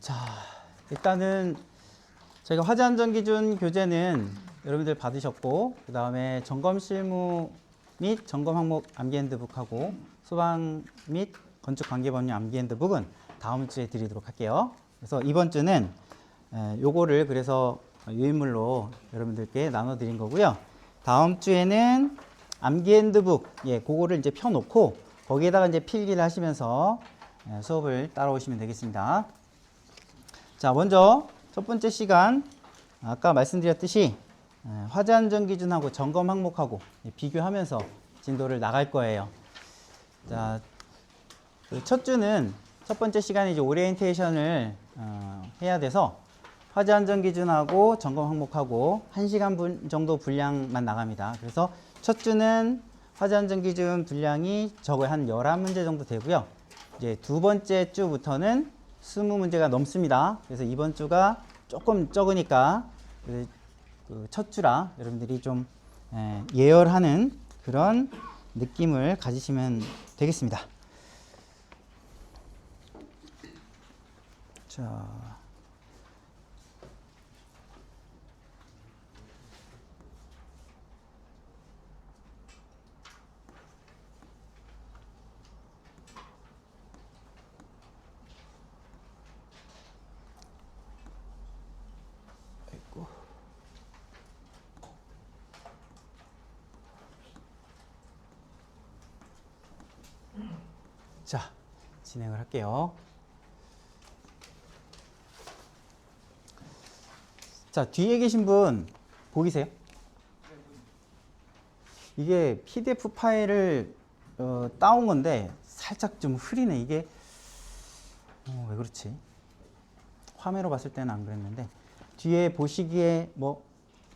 자, 일단은 저희가 화재안전기준 교재는 여러분들 받으셨고, 그 다음에 점검 실무 및 점검 항목 암기 핸드북하고 소방 및 건축 관계법령 암기 핸드북은 다음 주에 드리도록 할게요. 그래서 이번 주는 요거를 그래서 유인물로 여러분들께 나눠드린 거고요. 다음 주에는 암기 핸드북, 그거를 이제 펴놓고 거기에다가 이제 필기를 하시면서 수업을 따라오시면 되겠습니다. 자, 먼저 첫 번째 시간 아까 말씀드렸듯이 화재안전기준하고 점검 항목하고 비교하면서 진도를 나갈 거예요. 자, 첫 주는 첫 번째 시간에 이제 오리엔테이션을 해야 돼서 화재안전기준하고 점검 항목하고 1시간 정도 분량만 나갑니다. 그래서 첫 주는 화재안전기준 분량이 적어야 한 11문제 정도 되고요. 이제 두 번째 주부터는 20문제가 넘습니다. 그래서 이번 주가 조금 적으니까 그 첫 주라 여러분들이 좀 예열하는 그런 느낌을 가지시면 되겠습니다. 자, 자, 진행을 할게요. 자, 뒤에 계신 분 보이세요? 이게 PDF 파일을 따온 건데 살짝 좀 흐리네. 이게 왜 그렇지? 화면으로 봤을 때는 안 그랬는데 뒤에 보시기에 뭐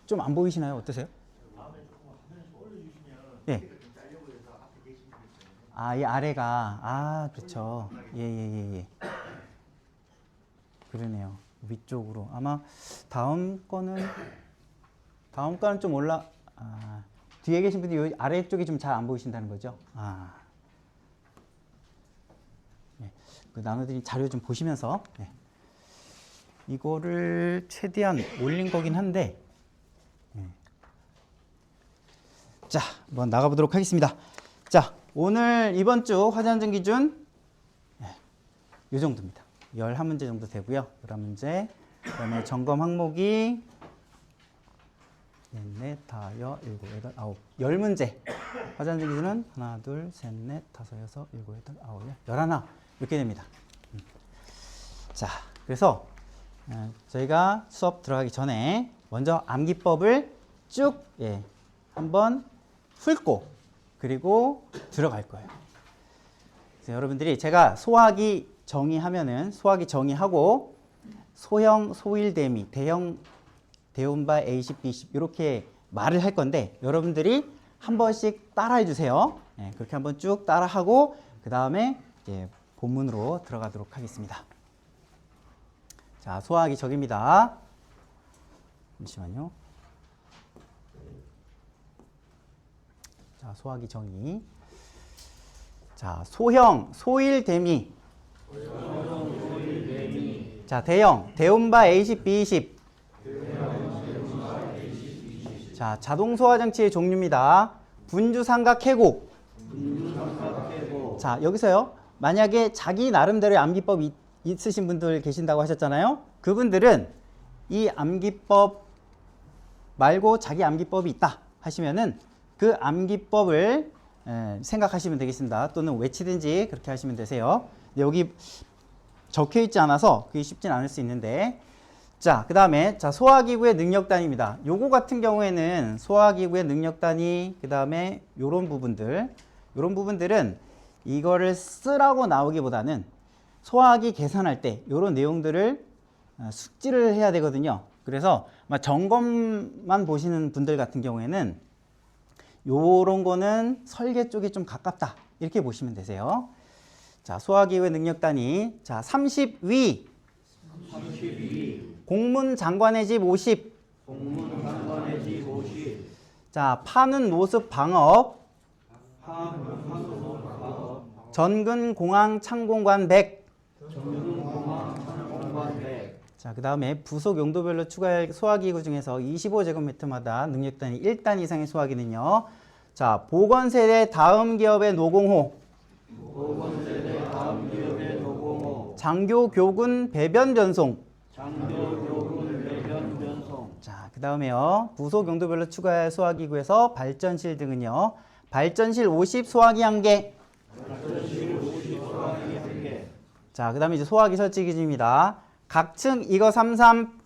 좀 안 보이시나요? 어떠세요? 네. 아, 이 아래가 그렇죠. 예. 그러네요. 위쪽으로 아마 다음 거는 좀 뒤에 계신 분이 이 아래쪽이 좀 잘 안 보이신다는 거죠. 네. 그 나눠드린 자료 좀 보시면서 이거를 최대한 올린 거긴 한데 자, 한번 나가보도록 하겠습니다. 자, 오늘 이번 주 화재안전기준 이 정도입니다. 11문제 정도 되고요. 11문제. 그 다음에 점검 항목이 넷, 다섯, 일곱, 여덟, 아홉. 10문제. 화재안전기준은 하나, 둘, 셋, 넷, 다섯, 여섯, 일곱, 여덟, 아홉, 열, 11. 이렇게 됩니다. 자, 그래서 저희가 수업 들어가기 전에 먼저 암기법을 쭉 한번 훑고 그리고 들어갈 거예요. 그래서 여러분들이 제가 소화기 정의하면은 소화기 정의하고 소형, 소일대미, 대형, 대온바, A식, B식 이렇게 말을 할 건데 여러분들이 한 번씩 따라해 주세요. 그렇게 한번 쭉 따라하고 그 다음에 이제 본문으로 들어가도록 하겠습니다. 자, 소화기 정의입니다. 잠시만요. 자, 소화기 정의. 자, 소형, 소일대미. 자, 대형, 대온바, A식, B식. 자, 자동소화장치의 종류입니다. 분주삼각 해곡. 자, 여기서요. 만약에 자기 나름대로의 암기법이 있으신 분들 계신다고 하셨잖아요. 그분들은 이 암기법 말고 자기 암기법이 있다 하시면은 그 암기법을 생각하시면 되겠습니다. 또는 외치든지 그렇게 하시면 되세요. 여기 적혀 있지 않아서 그게 쉽진 않을 수 있는데 자, 그 다음에 자, 소화기구의 능력단위입니다. 요거 같은 경우에는 소화기구의 능력단위 그 다음에 요런 부분들은 이거를 쓰라고 나오기보다는 소화기 계산할 때 요런 내용들을 숙지를 해야 되거든요. 그래서 점검만 보시는 분들 같은 경우에는 요런 거는 설계 쪽이 좀 가깝다 이렇게 보시면 되세요. 자, 소화기구의 능력단위. 자, 30위. 공문장관의 집 50. 자, 파는 모습 방업. 전근 공항 창공관 100. 자, 그 다음에 부속 용도별로 추가할 소화기구 중에서 25제곱미터마다 능력 단위 1단 이상의 소화기는요. 자, 보건세대 다음 기업의 노공호. 보건세대 다음 기업의 노공호. 장교교군 배변 변송. 장교교군 배변 변송. 자, 그 다음에요. 부속 용도별로 추가할 소화기구에서 발전실 등은요. 발전실 50 소화기 1개. 발전실 50 소화기 1개. 자, 그 다음에 이제 소화기 설치 기준입니다. 각층 이거 33.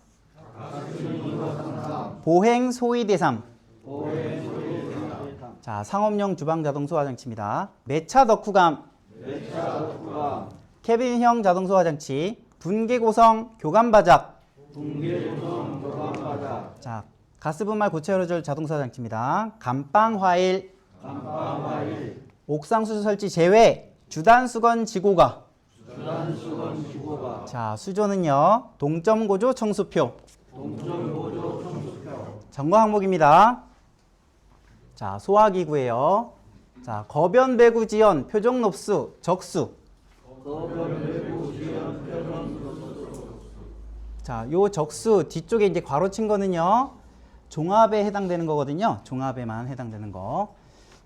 보행 소위 대상. 보행 소위 대상. 자, 상업용 주방 자동 소화 장치입니다. 매차 덕후감. 매차 덕후감. 캐빈형 자동 소화 장치. 분계 고성 교감 바작. 분계 구성 교감 바닥. 자, 가스 분말 고체 요절 자동 소화 장치입니다. 감방 화일. 감방 화일. 옥상 수조 설치 제외. 주단 수건 지고가. 주단 수건 지고가. 자, 수조는요. 동점 고조 청수표. 동점 보조 청수표. 점검 항목입니다. 자, 소화기구예요. 자, 거변 배구 지연 표적 높수 적수. 거변 배구 지연 표정. 자, 요 적수 뒤쪽에 이제 괄호 친 거는요. 종합에 해당되는 거거든요. 종합에만 해당되는 거.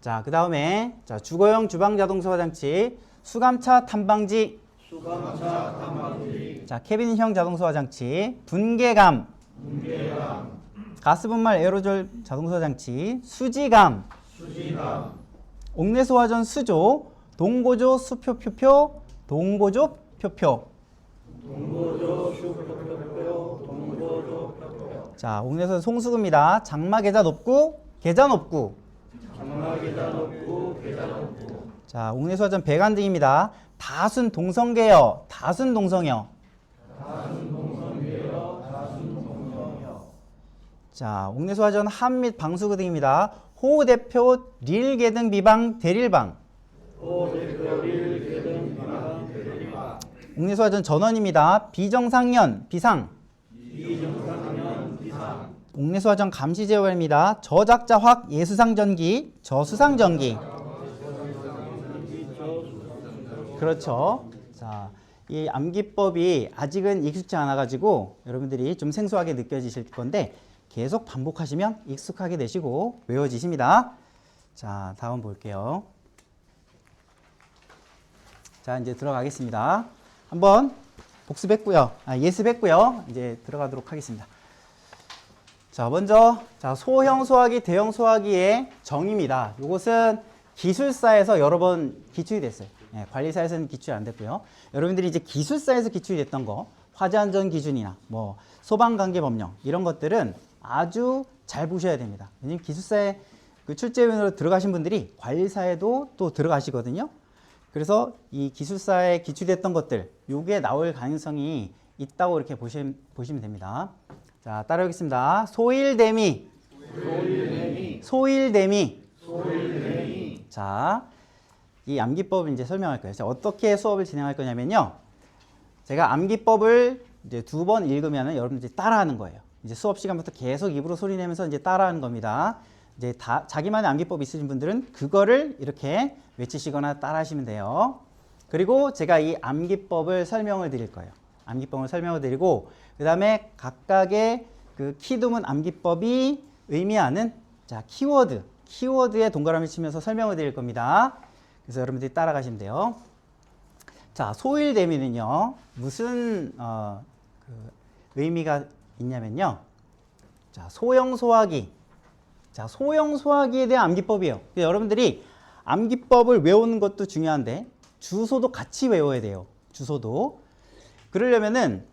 자, 그다음에 자, 주거용 주방 자동 소화 장치, 수감차 탐방지. 수감차 탐방지. 자, 캐빈형 자동 소화 장치, 분계감. 분계감. 가스 분말 에어로졸 자동 소화 장치, 수지감. 수지감. 옥내 소화전 수조, 동고조 수표 표표, 동고조 표표. 동고조 슈표표. 동고조 표표. 자, 옥내소화전 송수구입니다. 장마 계좌 높구, 계좌 높구. 장마 계좌 높고 계좌 높고. 자, 옥내소화전 배관등입니다. 다순 동성계여, 다순 동성여. 다순 동성계여. 다순 동성여. 자, 옥내소화전 함 및 방수구 등입니다. 호 대표 릴계등 비방 대릴방. 호 대표 릴계등 비방 대릴방. 옥내소화전 전원입니다. 비정상연 비상. 비정상연 비상. 옥내소화전 감시 제어입니다. 저작자확 예수상전기, 저수상전기. 그렇죠. 자, 이 암기법이 아직은 익숙치 않아 가지고 여러분들이 좀 생소하게 느껴지실 건데 계속 반복하시면 익숙하게 되시고 외워지십니다. 자, 다음 볼게요. 자, 이제 들어가겠습니다. 한번 복습했고요. 예습했고요. 이제 들어가도록 하겠습니다. 자, 먼저 자, 소형 소화기, 대형 소화기의 정의입니다. 이것은 기술사에서 여러 번 기출이 됐어요. 관리사에서는 기출이 안 됐고요. 여러분들이 이제 기술사에서 기출이 됐던 거, 화재안전 기준이나 뭐 소방관계법령 이런 것들은 아주 잘 보셔야 됩니다. 왜냐면 기술사에 그 출제위원으로 들어가신 분들이 관리사에도 또 들어가시거든요. 그래서 이 기술사에 기출됐던 것들, 요게 나올 가능성이 있다고 이렇게 보시면 됩니다. 자, 따라오겠습니다. 소일대미. 소일대미. 소일대미. 소일대미. 자, 이 암기법을 이제 설명할 거예요. 자, 어떻게 수업을 진행할 거냐면요. 제가 암기법을 이제 2번 읽으면은 여러분들이 따라하는 거예요. 이제 수업 시간부터 계속 입으로 소리 내면서 이제 따라하는 겁니다. 이제 자기만의 암기법이 있으신 분들은 그거를 이렇게 외치시거나 따라하시면 돼요. 그리고 제가 이 암기법을 설명을 드릴 거예요. 암기법을 설명을 드리고 그 다음에 각각의 그 키드문 암기법이 의미하는 자, 키워드에 동그라미 치면서 설명을 드릴 겁니다. 그래서 여러분들이 따라가시면 돼요. 자, 소일대미는요, 무슨 그 의미가 있냐면요. 자, 소형 소화기. 자, 소형 소화기에 대한 암기법이에요. 여러분들이 암기법을 외우는 것도 중요한데 주소도 같이 외워야 돼요. 주소도. 그러려면은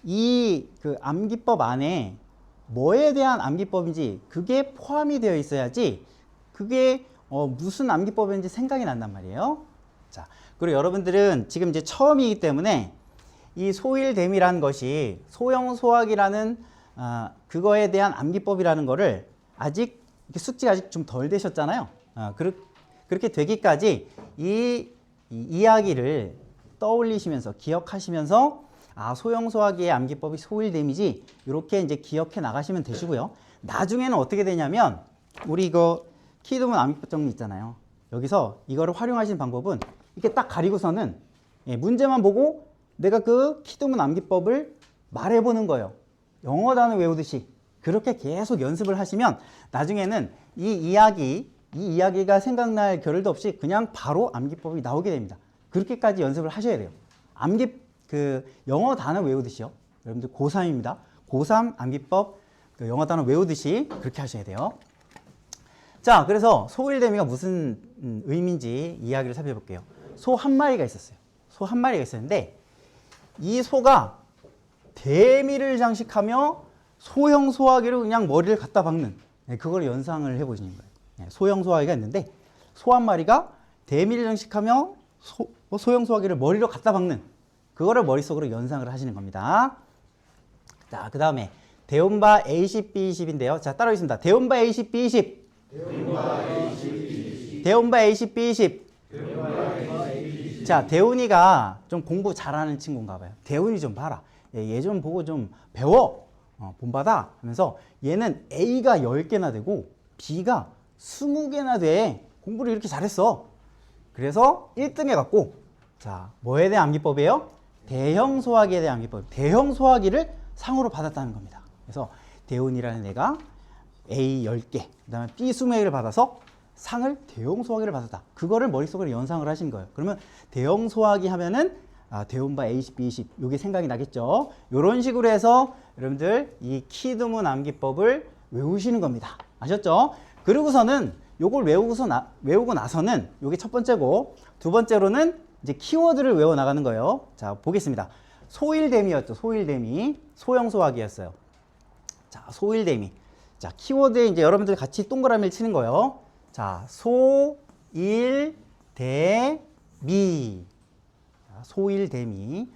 이 그 암기법 안에 뭐에 대한 암기법인지 그게 포함이 되어 있어야지 그게 무슨 암기법인지 생각이 난단 말이에요. 자, 그리고 여러분들은 지금 이제 처음이기 때문에 이 소일대미라는 것이 소형 소화기라는 그거에 대한 암기법이라는 거를 아직 숙지가 아직 좀 덜 되셨잖아요. 그렇게 되기까지 이 이야기를 떠올리시면서 기억하시면서 소형 소화기의 암기법이 소일대미지 이렇게 이제 기억해 나가시면 되시고요. 나중에는 어떻게 되냐면 우리 이거 키드문 암기법 정리 있잖아요. 여기서 이거를 활용하시는 방법은 이렇게 딱 가리고서는 문제만 보고 내가 그 키드문 암기법을 말해보는 거예요. 영어 단어 외우듯이. 그렇게 계속 연습을 하시면 나중에는 이 이야기가 생각날 겨를도 없이 그냥 바로 암기법이 나오게 됩니다. 그렇게까지 연습을 하셔야 돼요. 영어 단어 외우듯이요. 여러분들 고3입니다. 고3 암기법 영어 단어 외우듯이 그렇게 하셔야 돼요. 자, 그래서 소일대미가 무슨 의미인지 이야기를 살펴볼게요. 소 한 마리가 있었어요. 소 한 마리가 있었는데 이 소가 대미를 장식하며 소형 소화기로 그냥 머리를 갖다 박는 그걸 연상을 해보시는 거예요. 소형 소화기가 있는데 소 한 마리가 대미를 장식하며 소형 소화기를 머리로 갖다 박는 그거를 머릿속으로 연상을 하시는 겁니다. 자, 그 다음에 대온바 A10, B20인데요. 자, 따라하겠습니다. 대온바 A10, B20. 대온바 A10, B20. 자, 대훈이가 좀 공부 잘하는 친구인가 봐요. 대훈이 좀 봐라. 얘 좀 보고 좀 배워. 본받아. 하면서 얘는 A가 10개나 되고 B가 20개나 돼. 공부를 이렇게 잘했어. 그래서 1등 해갖고 자, 뭐에 대한 암기법이에요? 대형 소화기에 대한 암기법. 대형 소화기를 상으로 받았다는 겁니다. 그래서 대훈이라는 애가 A 10개, 그 다음에 B 20개를 받아서 상을 대형 소화기를 받았다. 그거를 머릿속으로 연상을 하신 거예요. 그러면 대형 소화기 하면은 대온바 A10, B20 요게 생각이 나겠죠. 요런 식으로 해서 여러분들 이 키드문 암기법을 외우시는 겁니다. 아셨죠? 그리고서는 요걸 외우고 나서는 요게 첫 번째고 두 번째로는 이제 키워드를 외워 나가는 거예요. 자, 보겠습니다. 소일대미였죠. 소일대미. 소형 소화기였어요. 자, 소일대미. 자, 키워드에 이제 여러분들 같이 동그라미를 치는 거예요. 자, 소일대미. 소일대미.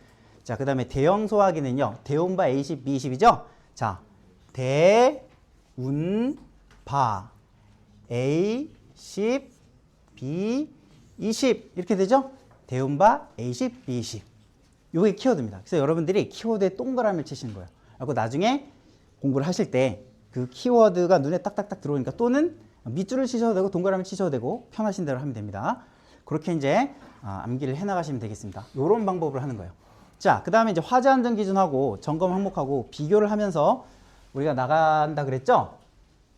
자, 그 다음에 대형 소화기는요. 대온바 A10, B20이죠. 자, 대운바 A10, B20 이렇게 되죠. 대운바 A10, B20. 요게 키워드입니다. 그래서 여러분들이 키워드에 동그라미를 치시는 거예요. 그리고 나중에 공부를 하실 때 그 키워드가 눈에 딱딱딱 들어오니까 또는 밑줄을 치셔도 되고 동그라미 치셔도 되고 편하신 대로 하면 됩니다. 그렇게 이제 암기를 해나가시면 되겠습니다. 이런 방법을 하는 거예요. 자, 그 다음에 이제 화재 안전 기준하고 점검 항목하고 비교를 하면서 우리가 나간다 그랬죠?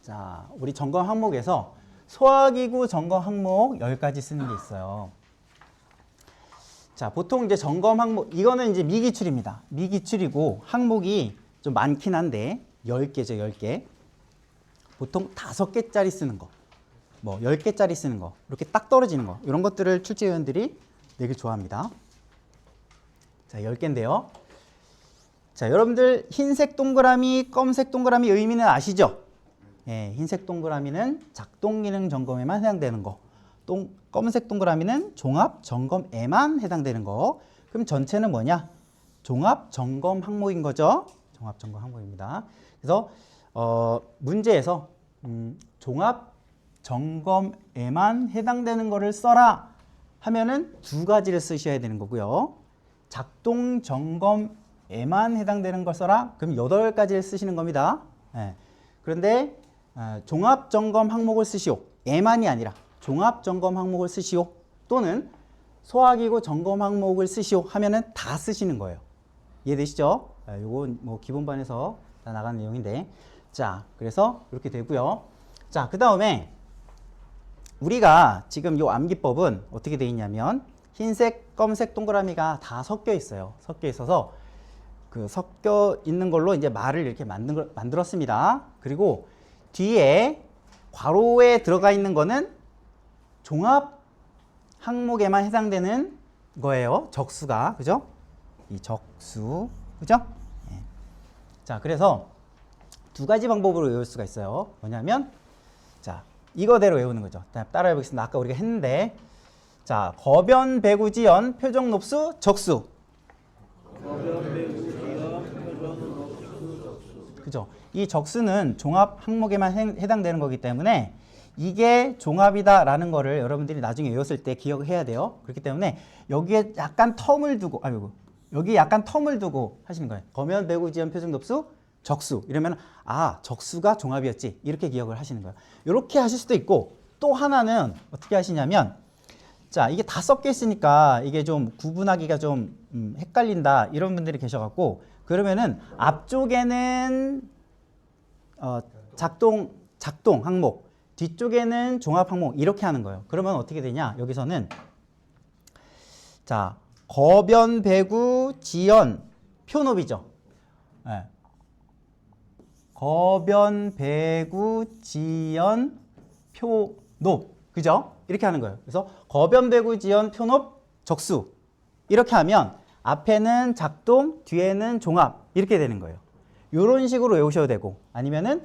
자, 우리 점검 항목에서 소화기구 점검 항목 10가지 쓰는 게 있어요. 자, 보통 이제 점검 항목, 이거는 이제 미기출입니다. 미기출이고 항목이 좀 많긴 한데 10개죠, 10개. 보통 5개짜리 쓰는 거, 뭐 10개짜리 쓰는 거, 이렇게 딱 떨어지는 거, 이런 것들을 출제위원들이 되게 좋아합니다. 자, 10개인데요. 자, 여러분들 흰색 동그라미, 검색 동그라미 의미는 아시죠? 예, 흰색 동그라미는 작동 기능 점검에만 해당되는 거, 검은색 동그라미는 종합 점검에만 해당되는 거. 그럼 전체는 뭐냐? 종합 점검 항목인 거죠. 종합 점검 항목입니다. 그래서 문제에서 종합 점검에만 해당되는 거를 써라 하면은 2가지를 쓰셔야 되는 거고요. 작동 점검에만 해당되는 걸 써라. 그럼 8가지를 쓰시는 겁니다. 예. 그런데 종합 점검 항목을 쓰시오. 에만이 아니라 종합 점검 항목을 쓰시오. 또는 소화기구 점검 항목을 쓰시오 하면은 다 쓰시는 거예요. 이해되시죠? 요건 뭐 기본반에서 다 나가는 내용인데. 자, 그래서 이렇게 되고요. 자, 그 다음에 우리가 지금 요 암기법은 어떻게 되어 있냐면 흰색, 검색 동그라미가 다 섞여 있어요. 섞여 있어서 그 섞여 있는 걸로 이제 말을 이렇게 만들었습니다. 그리고 뒤에 괄호에 들어가 있는 거는 종합 항목에만 해당되는 거예요. 적수가. 그죠? 이 적수. 그죠? 네. 자, 그래서 2가지 방법으로 외울 수가 있어요. 뭐냐면, 자, 이거대로 외우는 거죠. 따라해 보겠습니다. 아까 우리가 했는데, 자, 거변, 배구, 지연, 표정, 롭수, 적수. 그죠? 이 적수는 종합 항목에만 해당되는 거기 때문에 이게 종합이다라는 거를 여러분들이 나중에 외웠을 때 기억해야 돼요. 그렇기 때문에 여기에 약간 텀을 두고, 여기 약간 텀을 두고 하시는 거예요. 거면, 배구, 지연, 표정, 롭수, 적수. 이러면 적수가 종합이었지. 이렇게 기억을 하시는 거예요. 이렇게 하실 수도 있고 또 하나는 어떻게 하시냐면 자, 이게 다 섞여 있으니까 이게 좀 구분하기가 좀 헷갈린다 이런 분들이 계셔갖고 그러면은 앞쪽에는 작동 항목, 뒤쪽에는 종합 항목 이렇게 하는 거예요. 그러면 어떻게 되냐? 여기서는 자, 거변, 배구, 지연, 표노비죠. 네. 거변, 배구, 지연, 표노. 그죠? 이렇게 하는 거예요. 그래서 거변, 배구, 지연, 표노, 적수. 이렇게 하면 앞에는 작동, 뒤에는 종합. 이렇게 되는 거예요. 이런 식으로 외우셔도 되고, 아니면은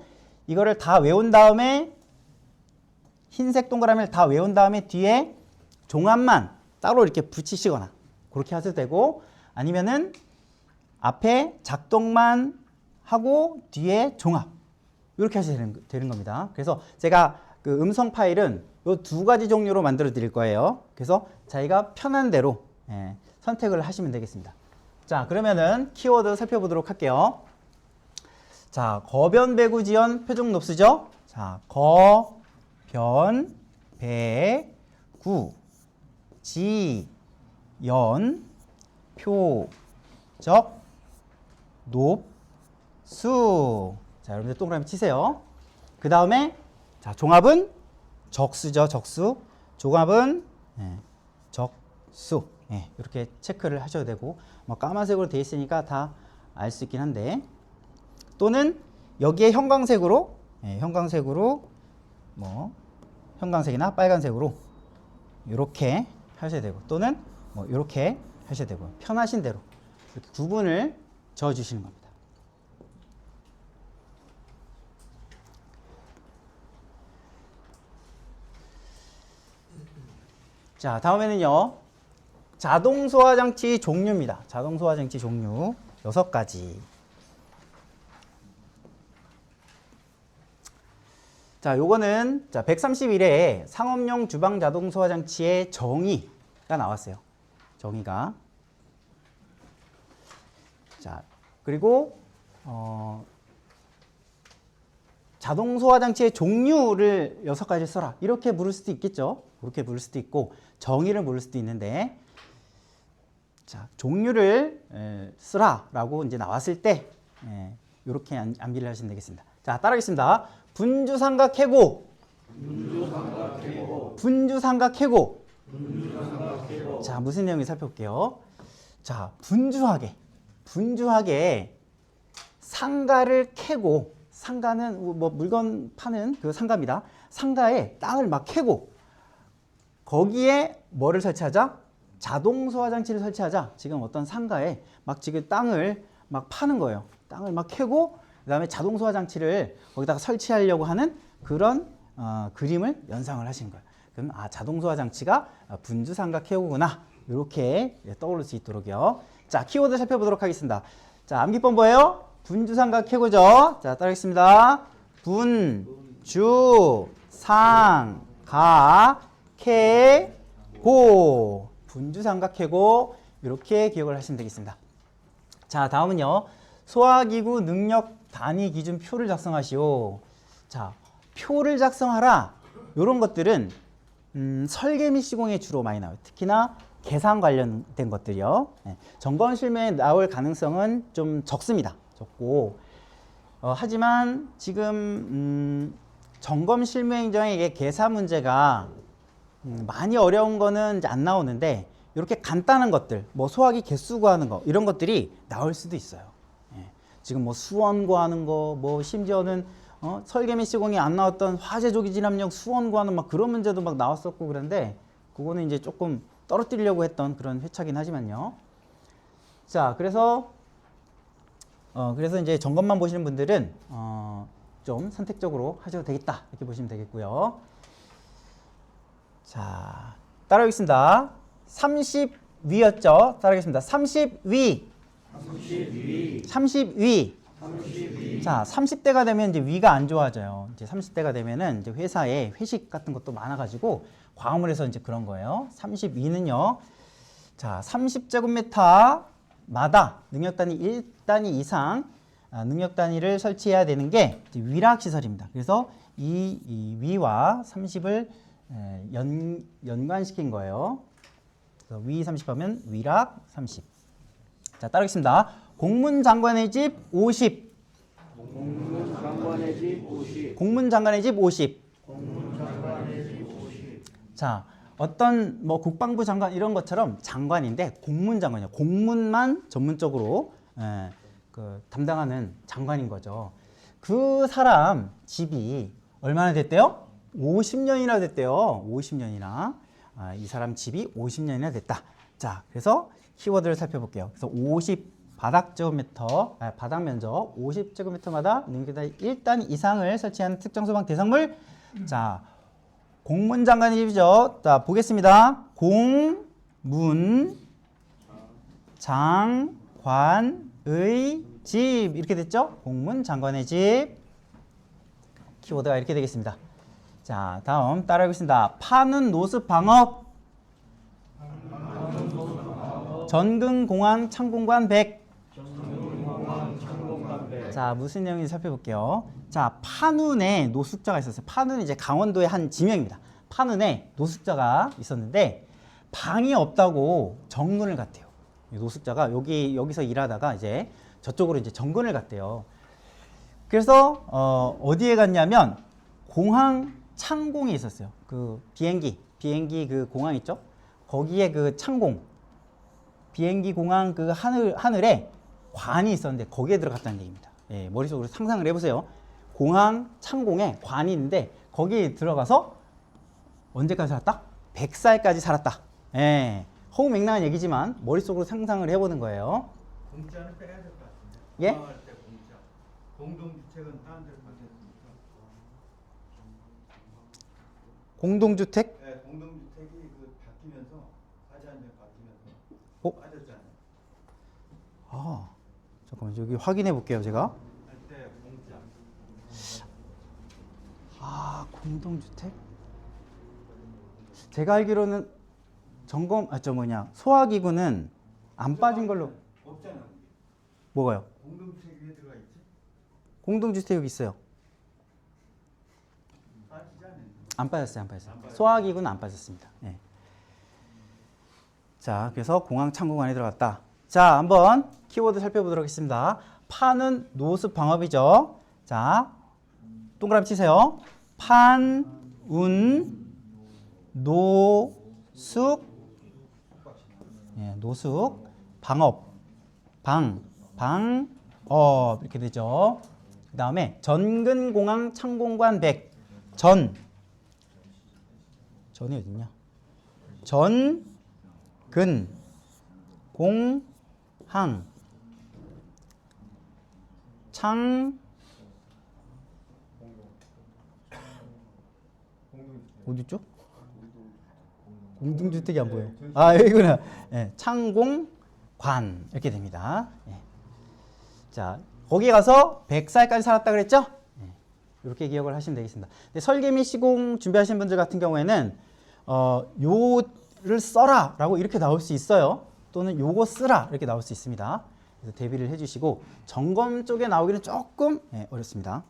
이거를 다 외운 다음에 흰색 동그라미를 다 외운 다음에 뒤에 종합만 따로 이렇게 붙이시거나 그렇게 하셔도 되고, 아니면은 앞에 작동만 하고 뒤에 종합 이렇게 하셔도 되는 겁니다. 그래서 제가 그 음성 파일은 이 두 가지 종류로 만들어 드릴 거예요. 그래서 자기가 편한 대로 선택을 하시면 되겠습니다. 자, 그러면은 키워드 살펴보도록 할게요. 자, 거변, 배구, 지연, 표적 롭스죠. 자, 거변, 배구, 지연, 표적, 롭수. 자, 여러분들 동그라미 치세요. 그 다음에 자, 종합은 적수죠. 적수. 종합은 적수. 이렇게 체크를 하셔도 되고, 뭐 까만색으로 되어 있으니까 다 알 수 있긴 한데, 또는 여기에 형광색으로 뭐 형광색이나 빨간색으로 이렇게 하셔야 되고, 또는 뭐 이렇게 하셔야 되고, 편하신 대로 이렇게 구분을 지어 주시는 겁니다. 자, 다음에는요, 자동 소화 장치 종류입니다. 자동 소화 장치 종류 6가지. 자, 요거는 자, 131회에 상업용 주방 자동 소화 장치의 정의가 나왔어요. 정의가. 자, 그리고 자동 소화 장치의 종류를 6가지 써라. 이렇게 물을 수도 있겠죠. 그렇게 물을 수도 있고, 정의를 물을 수도 있는데, 자, 종류를 쓰라라고 이제 나왔을 때 이렇게 암기를 하시면 되겠습니다. 자, 따라하겠습니다. 분주삼각해고. 분주삼각해고. 자, 무슨 내용인지 살펴볼게요. 자, 분주하게 상가를 캐고, 상가는 뭐 물건 파는 그 상가입니다. 상가에 땅을 막 캐고, 거기에 뭐를 설치하자? 자동 소화 장치를 설치하자. 지금 어떤 상가에 막 지금 땅을 막 파는 거예요. 땅을 막 캐고, 그다음에 자동 소화 장치를 거기다가 설치하려고 하는 그런 그림을 연상을 하시는 거예요. 그럼 자동 소화 장치가 분주삼각 해오구나. 이렇게 떠오를 수 있도록요. 자, 키워드 살펴보도록 하겠습니다. 자, 암기법 뭐예요? 분주삼각 해고죠. 자, 따라하겠습니다. 분주삼각 해고. 분주삼각 해고. 이렇게 기억을 하시면 되겠습니다. 자, 다음은요. 소화기구 능력 단위 기준 표를 작성하시오. 자, 표를 작성하라. 이런 것들은 설계 및 시공에 주로 많이 나와요. 특히나 계산 관련된 것들이요. 점검 실무에 나올 가능성은 좀 적습니다. 적고, 하지만 지금 점검 실무 행정의 계산 문제가 많이 어려운 거는 이제 안 나오는데, 이렇게 간단한 것들, 뭐 소화기 개수 구하는 거, 이런 것들이 나올 수도 있어요. 지금 뭐 수원 구하는 거, 뭐 심지어는 설계 및 시공이 안 나왔던 화재 조기 진압력 수원 구하는 막 그런 문제도 막 나왔었고 그런데, 그거는 이제 조금 떨어뜨리려고 했던 그런 회차긴 하지만요. 자, 그래서 이제 점검만 보시는 분들은 좀 선택적으로 하셔도 되겠다 이렇게 보시면 되겠고요. 자, 따라하겠습니다. 30위였죠. 따라하겠습니다. 30위. 30위. 자, 30대가 되면 이제 위가 안 좋아져요. 이제 30대가 되면은 이제 회사에 회식 같은 것도 많아가지고 과음을 해서 이제 그런 거예요. 32는요. 자, 30제곱미터마다 능력 단위 1단위 이상 능력 단위를 설치해야 되는 게 위락 시설입니다. 그래서 이 위와 30을 연관시킨 거예요. 그래서 위 30 하면 위락 30. 자, 따르겠습니다. 공문장관의 집 50. 공문장관의 집 50. 공문장관의 집 50. 공문장관의 집 50. 자, 어떤 뭐 국방부 장관 이런 것처럼 장관인데 공문장관이요. 공문만 전문적으로 담당하는 장관인 거죠. 그 사람 집이 얼마나 됐대요? 50년이나 됐대요. 50년이나. 이 사람 집이 50년이나 됐다. 자, 그래서 키워드를 살펴볼게요. 그래서 50 바닥 면적 50제곱미터마다 능계다 1단 이상을 설치한 특정 소방 대상물. 자, 공문장관의 집이죠. 자, 보겠습니다. 공문장관의 집 이렇게 됐죠? 공문장관의 집. 키워드가 이렇게 되겠습니다. 자, 다음 따라하겠습니다. 파는 노습 방업. 전근공항 창공관 100. 자, 무슨 내용인지 살펴볼게요. 자, 파눈에 노숙자가 있었어요. 파눈이 이제 강원도의 한 지명입니다. 파눈에 노숙자가 있었는데 방이 없다고 정근을 갔대요. 노숙자가 여기서 일하다가 이제 저쪽으로 이제 정근을 갔대요. 그래서 어디에 갔냐면 공항 창공이 있었어요. 그 비행기 그 공항 있죠? 거기에 그 창공 비행기 공항 그 하늘에 관이 있었는데 거기에 들어갔다는 얘기입니다. 예, 머릿속으로 상상을 해보세요. 공항 창공에 관이 있는데 거기에 들어가서 언제까지 살았다? 100살까지 살았다. 예, 허무맹랑한 얘기지만 머릿속으로 상상을 해보는 거예요. 공짜는 빼야 될 것 같은데. 예? 공항할 때 공짜. 공동주택은 다른 데로 바뀌었습니까? 공동주택? 네, 공동주택이 그 바뀌면서 사지 한 대 바뀌면서 어? 빠졌잖아요. 아, 잠깐만 여기 확인해 볼게요. 제가. 할 때 공짜. 아, 공동주택? 제가 알기로는 소화기구는 안 빠진 걸로. 없잖아. 그게. 뭐가요? 공동주택 위에 들어가 있지? 공동주택 여기 있어요. 빠지지 않아요. 안 빠졌어요. 소화기구는 안 빠졌습니다. 예. 자, 그래서 공항 창공 안에 들어갔다. 자, 한번 키워드 살펴보도록 하겠습니다. 파는 노습 방업이죠. 자, 동그라미 치세요. 판운 노숙 노숙 방업 방업 이렇게 되죠. 그 다음에 전근공항 창공관 100 전이 어딨냐? 전근 공항 창 어디죠? 공동주택이 안 보여요. 아, 여기구나. 예, 창공관 이렇게 됩니다. 예. 자, 거기 가서 100살까지 살았다 그랬죠? 예, 이렇게 기억을 하시면 되겠습니다. 근데 설계 및 시공 준비하시는 분들 같은 경우에는 요를 써라 라고 이렇게 나올 수 있어요. 또는 요거 쓰라 이렇게 나올 수 있습니다. 그래서 대비를 해주시고 점검 쪽에 나오기는 조금 어렵습니다.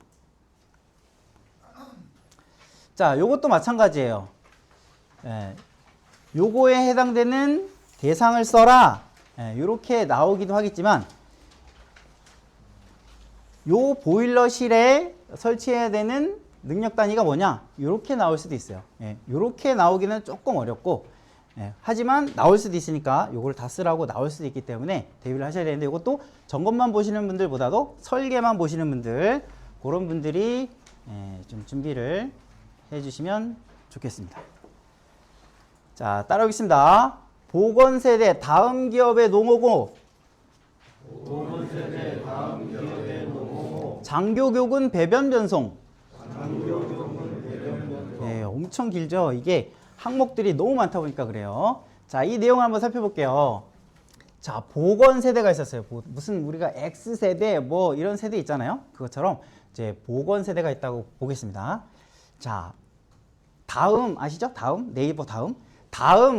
자, 요것도 마찬가지예요. 요거에 해당되는 대상을 써라. 이렇게 나오기도 하겠지만 요 보일러실에 설치해야 되는 능력 단위가 뭐냐? 이렇게 나올 수도 있어요. 이렇게 나오기는 조금 어렵고 하지만 나올 수도 있으니까 요걸 다 쓰라고 나올 수도 있기 때문에 대비를 하셔야 되는데 이것도 점검만 보시는 분들보다도 설계만 보시는 분들 그런 분들이 좀 준비를 해주시면 좋겠습니다. 자, 따라오겠습니다. 보건세대 다음 기업의 농어고 보건세대 다음 기업의 농어 장교교군 배변 변송. 네, 엄청 길죠. 이게 항목들이 너무 많다 보니까 그래요. 자, 이 내용을 한번 살펴볼게요. 자, 보건세대가 있었어요. 무슨 우리가 X세대 뭐 이런 세대 있잖아요. 그것처럼 이제 보건세대가 있다고 보겠습니다. 자, 다음 아시죠? 다음 네이버 다음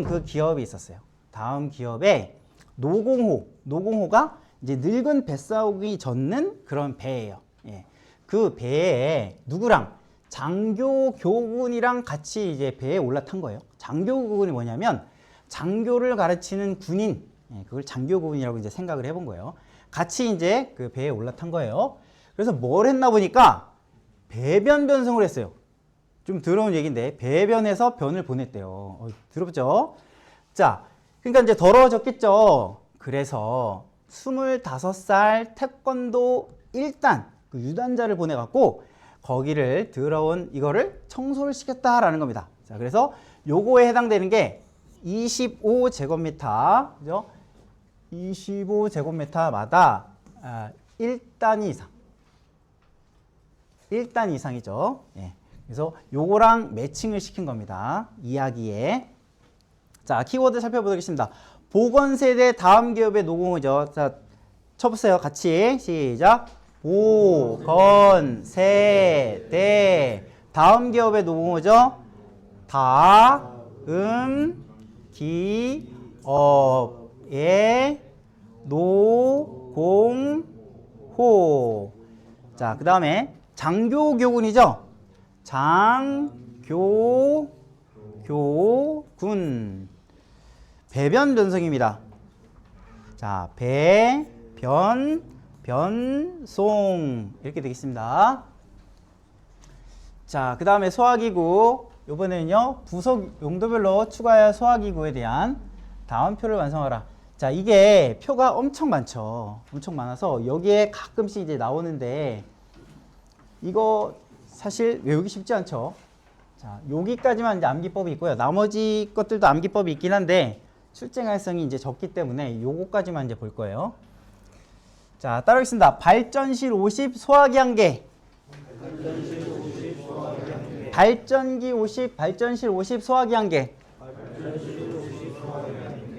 그 기업이 있었어요. 다음 기업에 노공호가 이제 늙은 뱃사옥이 젖는 그런 배예요. 예. 그 배에 누구랑 장교교군이랑 같이 이제 배에 올라탄 거예요. 장교교군이 뭐냐면 장교를 가르치는 군인, 그걸 장교교군이라고 이제 생각을 해본 거예요. 같이 이제 그 배에 올라탄 거예요. 그래서 뭘 했나 보니까 배변 변성을 했어요. 좀 더러운 얘기인데 배변에서 변을 보냈대요. 더럽죠? 자, 그러니까 이제 더러워졌겠죠. 그래서 25살 태권도 1단 그 유단자를 보내갖고 거기를 더러운 이거를 청소를 시켰다라는 겁니다. 자, 그래서 요거에 해당되는 게 25제곱미터, 그죠? 25제곱미터마다 1단 이상. 1단 이상이죠. 예. 그래서 요거랑 매칭을 시킨 겁니다. 이야기에. 자, 키워드 살펴보겠습니다. 보건세대 다음 기업의 노공이죠. 자, 쳐보세요. 같이. 시작. 보건세대 다음 기업의 노공이죠. 다음 기업의 노공호. 자, 그 다음에 장교교군이죠. 장교교군. 배변 변성입니다. 자, 변송 이렇게 되겠습니다. 자, 그 다음에 소화기구. 이번에는요 부속 용도별로 추가할 소화기구에 대한 다음 표를 완성하라. 자, 이게 표가 엄청 많죠. 엄청 많아서 여기에 가끔씩 이제 나오는데 이거 사실 외우기 쉽지 않죠. 자, 여기까지만 이제 암기법이 있고요. 나머지 것들도 암기법이 있긴 한데 출제 가능성이 이제 적기 때문에 요거까지만 이제 볼 거예요. 자, 따라하겠습니다. 발전실 50, 소화기 1개. 발전기 50, 발전실 50, 소화기 1개.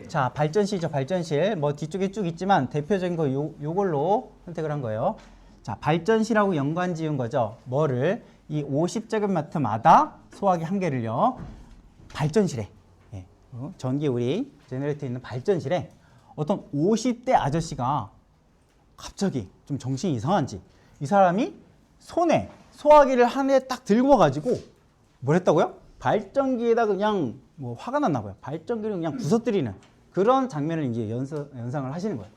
자, 발전실이죠. 발전실. 뭐 뒤쪽에 쭉 있지만 대표적인 거 요걸로 선택을 한 거예요. 자, 발전실하고 연관 지은 거죠. 뭐를? 이 50제곱미터마다 소화기 1개를요. 발전실에. 예. 전기 우리 제너레이터 있는 발전실에 어떤 50대 아저씨가 갑자기 좀 정신이 이상한지 이 사람이 손에 소화기를 한 해 딱 들고 와가지고 뭘 했다고요? 발전기에다 그냥 뭐 화가 났나 봐요. 발전기를 그냥 부서뜨리는 그런 장면을 이제 연상을 하시는 거예요.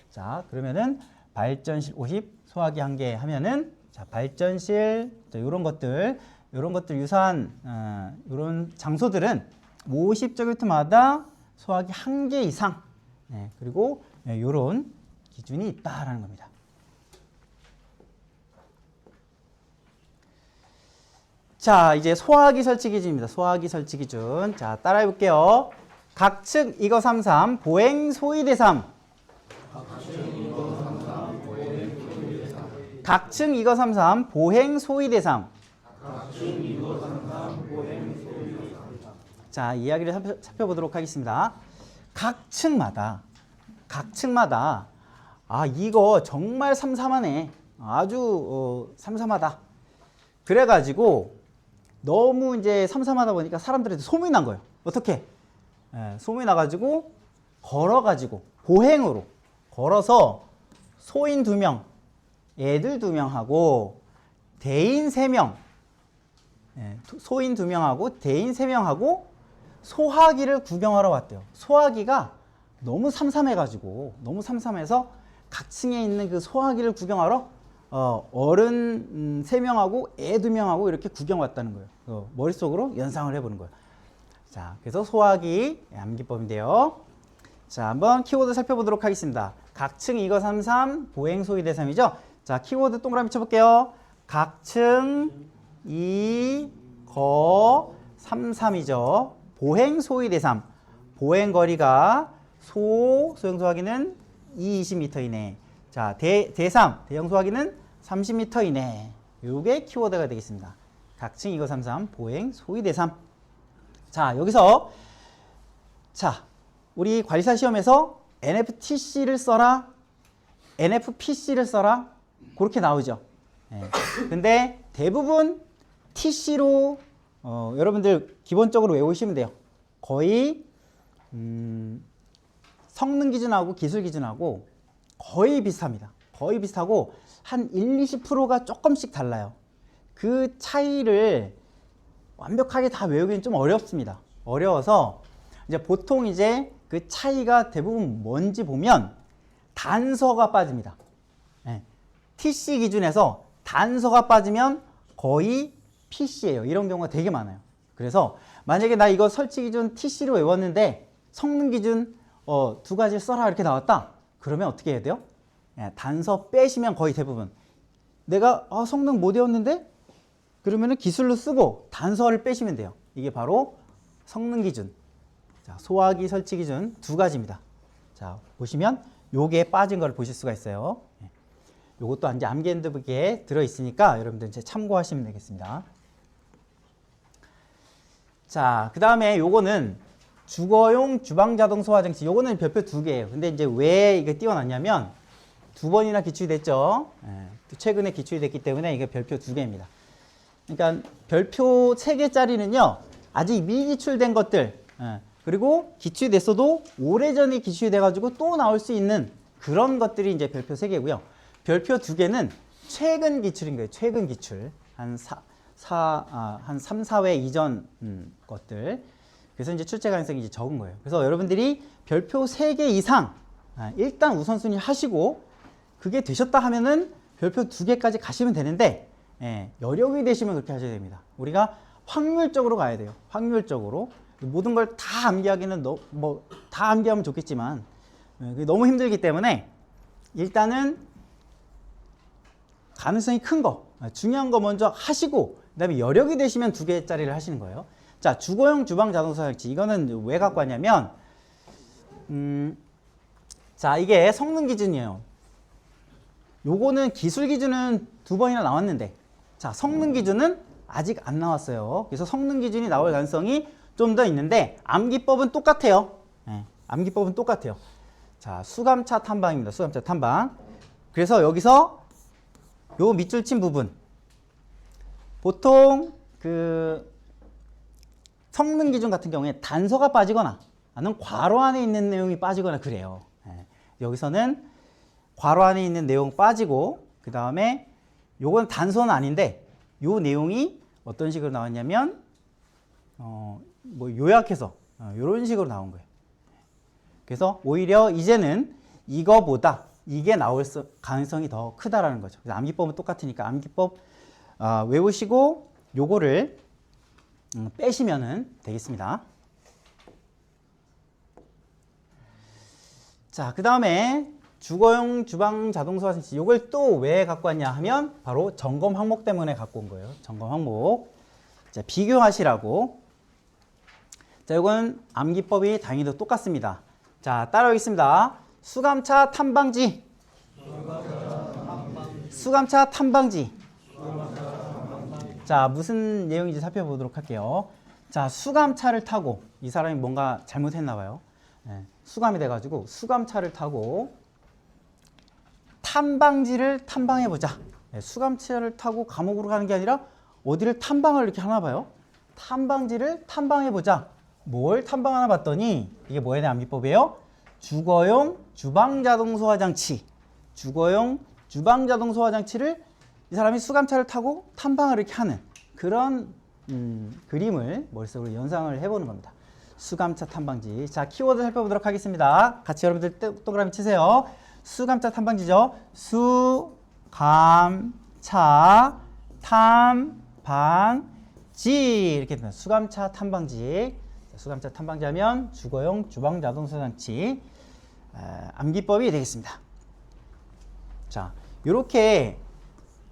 자, 그러면은 발전실 50, 소화기 1개 하면은 자, 발전실 이런 것들 유사한 이런 장소들은 50제곱미터마다 소화기 1개 이상. 네, 그리고 이런 기준이 있다라는 겁니다. 자, 이제 소화기 설치 기준입니다. 소화기 설치 기준. 자, 따라해 볼게요. 각측 이거 33 보행 소위 대상. 각층 이거 33 보행 소위 대상. 자, 이야기를 살펴보도록 하겠습니다. 각층마다 아, 이거 정말 삼삼하네. 아주 삼삼하다. 그래가지고 너무 이제 삼삼하다 보니까 사람들한테 소문이 난 거예요. 어떻게? 소문이 나가지고 걸어가지고 보행으로 걸어서 소인 2명, 애들 2명하고 대인 3명, 소인 2명하고 대인 3명하고 소화기를 구경하러 왔대요. 소화기가 너무 삼삼해서 각층에 있는 그 소화기를 구경하러 어른 3명하고 애 2명하고 이렇게 구경 왔다는 거예요. 머릿속으로 연상을 해보는 거예요. 자, 그래서 소화기 암기법인데요. 자, 한번 키워드 살펴보도록 하겠습니다. 각층 이거 33 보행 소위 대상이죠. 자, 키워드 동그라미 쳐볼게요. 각층 이거 33이죠. 보행 소위 대상. 보행 거리가 소형 소화기는 20m 이내. 자, 대상 대형 소화기는 30m 이내. 요게 키워드가 되겠습니다. 각층 이거 33 보행 소위 대상. 자, 여기서 자, 우리 관리사 시험에서 NFTC를 써라, NFPC를 써라 그렇게 나오죠. 근데 대부분 TC로 여러분들 기본적으로 외우시면 돼요. 거의 성능 기준하고 기술 기준하고 거의 비슷합니다. 거의 비슷하고 한 1, 20%가 조금씩 달라요. 그 차이를 완벽하게 다 외우기는 좀 어렵습니다. 어려워서 이제 보통 이제 그 차이가 대부분 뭔지 보면 단서가 빠집니다. 예. TC 기준에서 단서가 빠지면 거의 PC예요. 이런 경우가 되게 많아요. 그래서 만약에 나 이거 설치 기준 TC로 외웠는데 성능 기준 두 가지 써라 이렇게 나왔다. 그러면 어떻게 해야 돼요? 예, 단서 빼시면 거의 대부분. 내가 성능 못 외웠는데 그러면은 기술로 쓰고 단서를 빼시면 돼요. 이게 바로 성능 기준. 자, 소화기 설치 기준 두 가지입니다. 자, 보시면 요게 빠진 걸 보실 수가 있어요. 예. 요것도 이제 암기핸드북에 들어 있으니까 여러분들 이제 참고하시면 되겠습니다. 자, 그 다음에 요거는 주거용 주방 자동 소화 장치. 요거는 별표 2개예요. 근데 이제 왜 이게 띄워놨냐면 2번이나 기출이 됐죠. 예, 최근에 기출이 됐기 때문에 이게 별표 2개입니다. 그러니까 별표 3개짜리는요, 아직 미기출된 것들, 예, 그리고 기출이 됐어도 오래전에 기출이 돼가지고 또 나올 수 있는 그런 것들이 이제 별표 3개고요. 별표 2개는 최근 기출인 거예요. 최근 기출. 한 3, 4회 이전 것들. 그래서 이제 출제 가능성이 이제 적은 거예요. 그래서 여러분들이 별표 3개 이상 일단 우선순위 하시고 그게 되셨다 하면은 별표 2개까지 가시면 되는데, 예, 여력이 되시면 그렇게 하셔야 됩니다. 우리가 확률적으로 가야 돼요. 확률적으로. 모든 걸 다 암기하기는 다 암기하면 좋겠지만 너무 힘들기 때문에 일단은 가능성이 큰 거, 중요한 거 먼저 하시고 그다음에 여력이 되시면 2개짜리를 하시는 거예요. 자, 주거용 주방 자동 소화장치. 이거는 왜 갖고 왔냐면 자, 이게 성능 기준이에요. 요거는 기술 기준은 2번이나 나왔는데, 자, 성능 기준은 아직 안 나왔어요. 그래서 성능 기준이 나올 가능성이 좀 더 있는데 암기법은 똑같아요. 네, 암기법은 똑같아요. 자, 수감차 탐방입니다. 수감차 탐방. 그래서 여기서 요 밑줄 친 부분, 보통 그 성능 기준 같은 경우에 단서가 빠지거나 아니면 괄호 안에 있는 내용이 빠지거나 그래요. 네, 여기서는 괄호 안에 있는 내용 빠지고, 그 다음에 요건 단서는 아닌데 요 내용이 어떤 식으로 나왔냐면 뭐 요약해서 요런 식으로 나온 거예요. 그래서 오히려 이제는 이거보다 이게 나올 가능성이 더 크다라는 거죠. 그래서 암기법은 똑같으니까 암기법 외우시고 요거를 빼시면은 되겠습니다. 자, 그 다음에 주거용 주방 자동 소화 장치. 요걸 또 왜 갖고 왔냐 하면 바로 점검 항목 때문에 갖고 온 거예요. 점검 항목. 자, 비교하시라고. 자, 요건 암기법이 당연히 똑같습니다. 자, 따라오겠습니다. 수감차 탐방지. 수감차 탐방지. 자, 무슨 내용인지 살펴보도록 할게요. 자, 수감차를 타고 이 사람이 뭔가 잘못했나 봐요. 네, 수감이 돼가지고 수감차를 타고 탐방지를 탐방해보자. 네, 수감차를 타고 감옥으로 가는 게 아니라 어디를 탐방을 이렇게 하나 봐요. 탐방지를 탐방해보자. 뭘 탐방하나 봤더니 이게 뭐에 대한 암기법이에요? 주거용 주방자동소화장치. 주거용 주방자동소화장치를 이 사람이 수감차를 타고 탐방을 이렇게 하는 그런 그림을 머릿속으로 연상을 해보는 겁니다. 수감차 탐방지. 자, 키워드 살펴보도록 하겠습니다. 같이 여러분들 동그라미 치세요. 수감차 탐방지죠. 수감차 탐방지 이렇게 됩니다. 수감차 탐방지. 자, 수감차 탐방지 하면 주거용 주방 자동소화장치 암기법이 되겠습니다. 자, 이렇게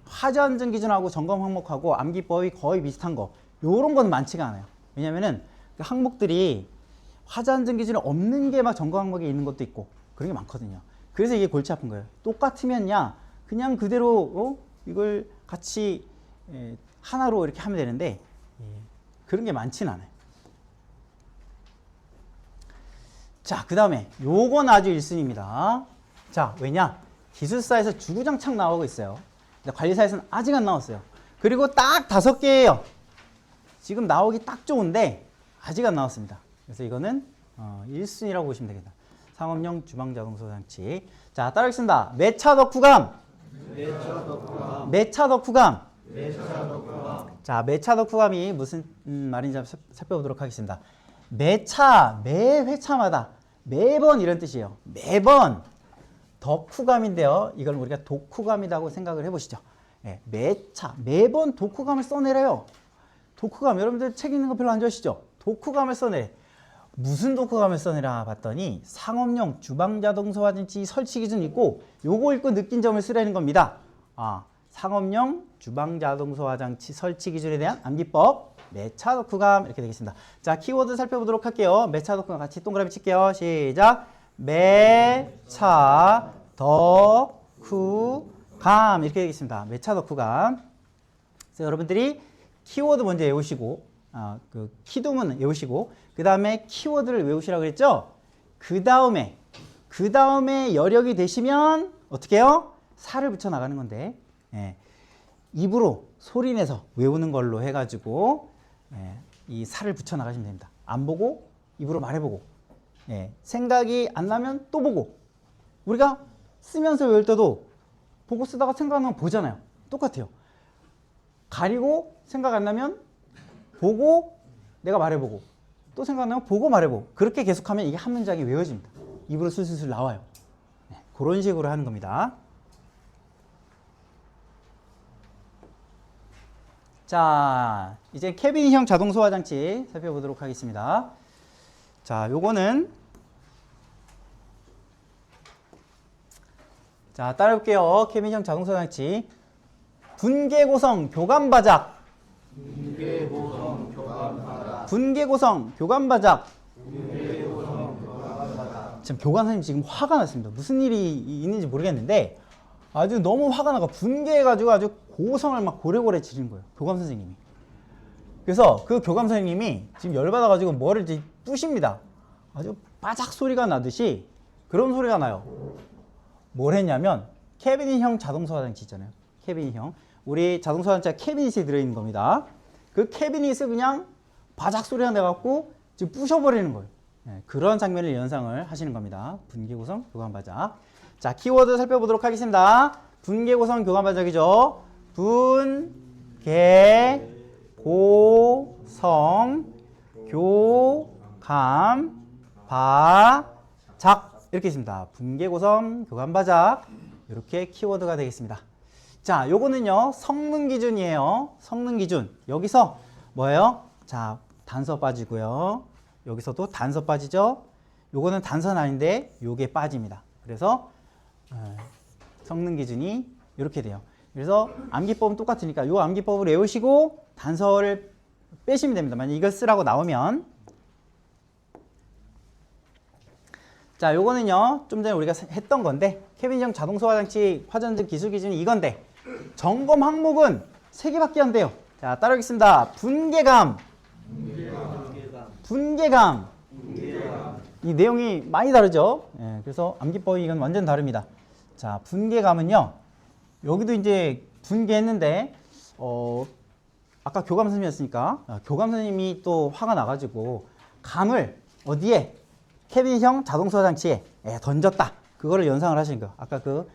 화재안전 기준하고 점검 항목하고 암기법이 거의 비슷한 거, 요런 건 많지가 않아요. 왜냐면은 그 항목들이 화재안전 기준에 없는 게 막 점검 항목에 있는 것도 있고 그런 게 많거든요. 그래서 이게 골치 아픈 거예요. 똑같으면야 그냥 그대로 이걸 같이 하나로 이렇게 하면 되는데 그런 게 많지는 않아요. 자, 그 다음에 요건 아주 1순위입니다. 자, 왜냐? 기술사에서 주구장창 나오고 있어요. 근데 관리사에서는 아직 안 나왔어요. 그리고 딱 5개예요. 지금 나오기 딱 좋은데 아직 안 나왔습니다. 그래서 이거는 1순위라고 보시면 되겠다. 상업용 주방자동소장치. 자, 따라하겠습니다. 매차 덕후감. 매차 덕후감. 자, 매차 덕후감이 무슨 말인지 한번 살펴보도록 하겠습니다. 매차, 매 회차마다 매번 이런 뜻이에요. 매번 덕후감인데요. 이걸 우리가 독후감이라고 생각을 해보시죠. 예, 매번 독후감을 써내려요. 독후감, 여러분들 책 읽는 거 별로 안 좋아하시죠? 독후감을 써내. 무슨 독후감을 써내라 봤더니 상업용 주방자동소화장치 설치 기준 있고 요거 읽고 느낀 점을 쓰라는 겁니다. 상업용 주방자동소화장치 설치 기준에 대한 암기법, 매차 독후감 이렇게 되겠습니다. 자, 키워드 살펴보도록 할게요. 매차 독후감 같이 동그라미 칠게요. 시작. 매차 덕후감 이렇게 되겠습니다. 매차 덕후감. 그래서 여러분들이 키워드 먼저 외우시고 그 키도문 외우시고 그 다음에 키워드를 외우시라고 그랬죠. 그 다음에 여력이 되시면 어떻게 해요? 살을 붙여 나가는 건데 입으로 소리내서 외우는 걸로 해가지고 이 살을 붙여 나가시면 됩니다. 안 보고 입으로 말해보고 생각이 안 나면 또 보고 우리가 쓰면서 외울 때도 보고 쓰다가 생각나면 보잖아요. 똑같아요. 가리고 생각 안 나면 보고 내가 말해보고 또 생각나면 보고 말해보고 그렇게 계속하면 이게 한 문장이 외워집니다. 입으로 술술술 나와요. 그런 식으로 하는 겁니다. 자, 이제 케빈형 자동소화장치 살펴보도록 하겠습니다. 자, 요거는 자, 따라해볼게요. 케빈형 자동소화장치 분계고성 교감바작 분계고성 교감바작 지금 교감 선생님 지금 화가 났습니다. 무슨 일이 있는지 모르겠는데 아주 너무 화가 나가 분개해가지고 아주 고성을 막 고래고래 지르는 거예요. 교감 선생님이. 그래서 그 교감 선생님이 지금 열받아가지고 뭐를 이제 부십니다. 아주 바작 소리가 나듯이 그런 소리가 나요. 뭘 했냐면 캐비닛형 자동소화장치 있잖아요. 캐비닛형. 우리 자동소화장치가 캐비닛에 들어있는 겁니다. 그 캐비닛을 그냥 바작 소리가 나갖고 지금 부셔버리는 거예요. 그런 장면을 연상을 하시는 겁니다. 분계고성 교감바작. 자, 키워드 살펴보도록 하겠습니다. 분계고성 교감바작이죠. 분계고성 교감바작 이렇게 있습니다. 분계고성 교감바작 이렇게 키워드가 되겠습니다. 자, 요거는요 성능 기준이에요. 성능 기준. 여기서 뭐예요? 자, 단서 빠지고요. 여기서도 단서 빠지죠. 요거는 단서는 아닌데 요게 빠집니다. 그래서 성능 기준이 이렇게 돼요. 그래서 암기법은 똑같으니까 요 암기법을 외우시고 단서를 빼시면 됩니다. 만약 이걸 쓰라고 나오면 자, 요거는요 좀 전에 우리가 했던 건데 케빈형 자동소화장치 화전등 기술 기준이 이건데 점검 항목은 3개밖에 안 돼요. 자, 따라하겠습니다. 분계감. 이 내용이 많이 다르죠. 그래서 암기법이 이건 완전 다릅니다. 자, 분계감은요. 여기도 이제 분계했는데 아까 교감 선생님이었으니까 교감 선생님이 또 화가 나가지고 감을 어디에 캐빈형 자동소화장치에 던졌다. 그거를 연상을 하신 거. 아까 그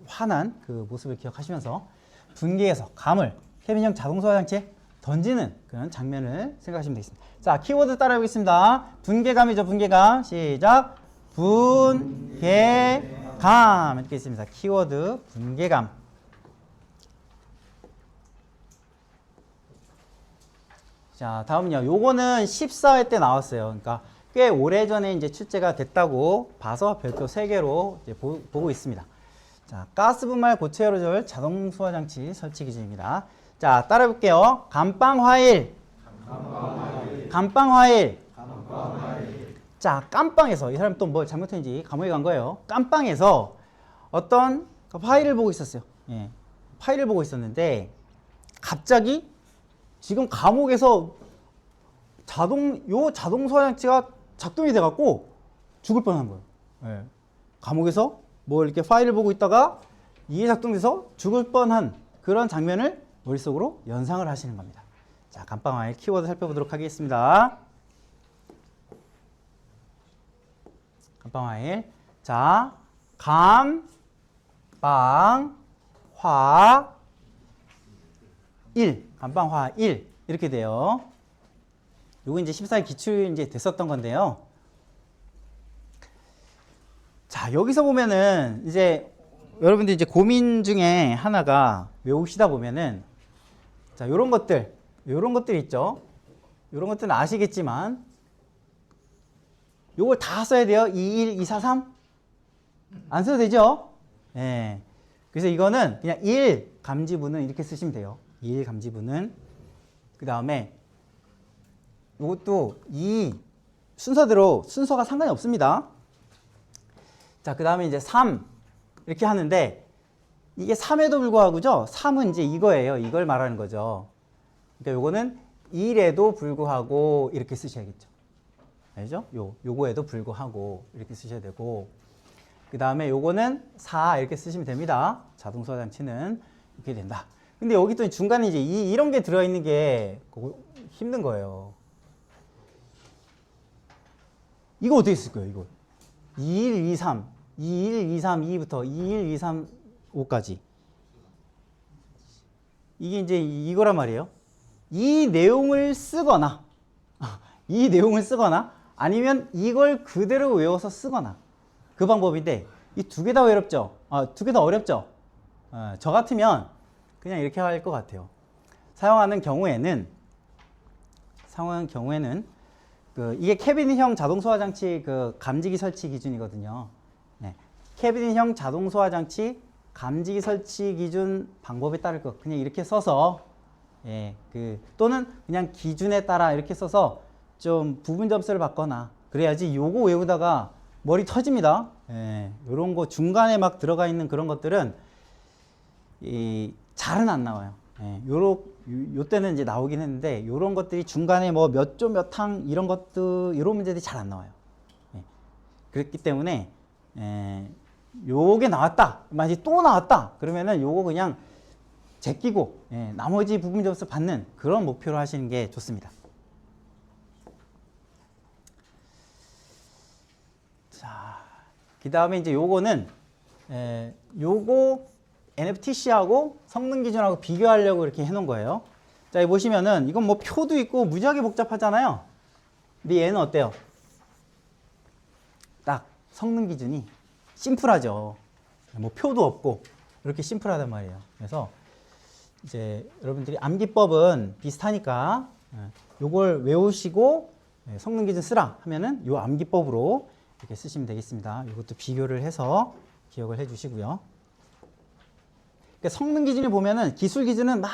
화난 그 모습을 기억하시면서 분계해서 감을 캐빈형 자동소화장치에 던지는 그런 장면을 생각하시면 되겠습니다. 자, 키워드 따라해보겠습니다. 분계감이죠, 분계감. 시작. 분계감. 이렇게 있습니다. 키워드 분계감. 자, 다음은요. 요거는 14회 때 나왔어요. 그러니까 꽤 오래전에 이제 출제가 됐다고 봐서 별표 3개로 이제 보고 있습니다. 자, 가스분말 고체 에어로졸 자동소화장치 설치 기준입니다. 자, 따라해볼게요. 감방화일. 자, 깜빵에서 이 사람 또 뭘 잘못했는지 감옥에 간 거예요. 깜빵에서 어떤 파일을 보고 있었어요. 파일을 보고 있었는데 갑자기 지금 감옥에서 자동소화장치가 작동이 돼갖고 죽을 뻔한 거예요. 감옥에서 뭐 이렇게 파일을 보고 있다가 이게 작동돼서 죽을 뻔한 그런 장면을 머릿속으로 연상을 하시는 겁니다. 자, 감방화일 키워드 살펴보도록 하겠습니다. 감방화일. 자, 감방화일 이렇게 돼요. 요거 이제 14일 기출 이제 됐었던 건데요. 자, 자, 여기서 보면은 이제 여러분들 이제 고민 중에 하나가 외우시다 보면은 자, 요런 것들 있죠. 요런 것들은 아시겠지만 요걸 다 써야 돼요. 21, 243? 안 써도 되죠? 예. 그래서 이거는 그냥 1 감지부는 이렇게 쓰시면 돼요. 1 감지부는 그 다음에 이것도 2 순서대로 순서가 상관이 없습니다. 자, 그 다음에 이제 3 이렇게 하는데 이게 3에도 불구하고죠. 3은 이제 이거예요. 이걸 말하는 거죠. 그러니까 요거는 1에도 불구하고 이렇게 쓰셔야겠죠. 알죠? 요거에도 불구하고 이렇게 쓰셔야 되고 그 다음에 요거는 4 이렇게 쓰시면 됩니다. 자동소화 장치는 이렇게 된다. 근데 여기 또 중간에 이제 이런 게 들어있는 게 힘든 거예요. 이거 어떻게 쓸 거예요, 이거? 21, 23, 21, 23, 2부터 21, 23, 5까지. 이게 이제 이거란 말이에요. 이 내용을 쓰거나, 아니면 이걸 그대로 외워서 쓰거나. 그 방법인데, 이 두 개 다 어렵죠? 두 개 다 어렵죠? 저 같으면 그냥 이렇게 할 것 같아요. 사용하는 경우에는 이게 캐비닛형 자동소화 장치 그 감지기 설치 기준이거든요. 네. 캐비닛형 자동소화 장치 감지기 설치 기준 방법에 따를 것 그냥 이렇게 써서 또는 그냥 기준에 따라 이렇게 써서 좀 부분 점수를 받거나 그래야지 요거 외우다가 머리 터집니다. 요런 거 중간에 막 들어가 있는 그런 것들은 잘은 안 나와요. 요 때는 이제 나오긴 했는데 요런 것들이 중간에 뭐 몇 조 몇 항 이런 것들 이런 문제들이 잘 안 나와요. 그렇기 때문에 요게 나왔다. 만약에 또 나왔다. 그러면은 요거 그냥 제끼고 나머지 부분 점수 받는 그런 목표로 하시는 게 좋습니다. 자, 그 다음에 이제 요거는 요거 NFTC하고 성능 기준하고 비교하려고 이렇게 해놓은 거예요. 자, 여기 보시면은 이건 뭐 표도 있고 무지하게 복잡하잖아요. 근데 얘는 어때요? 딱 성능 기준이 심플하죠. 뭐 표도 없고 이렇게 심플하단 말이에요. 그래서 이제 여러분들이 암기법은 비슷하니까 요걸 외우시고 성능 기준 쓰라 하면은 요 암기법으로 이렇게 쓰시면 되겠습니다. 이것도 비교를 해서 기억을 해주시고요. 그러니까 성능 기준을 보면은 기술 기준은 막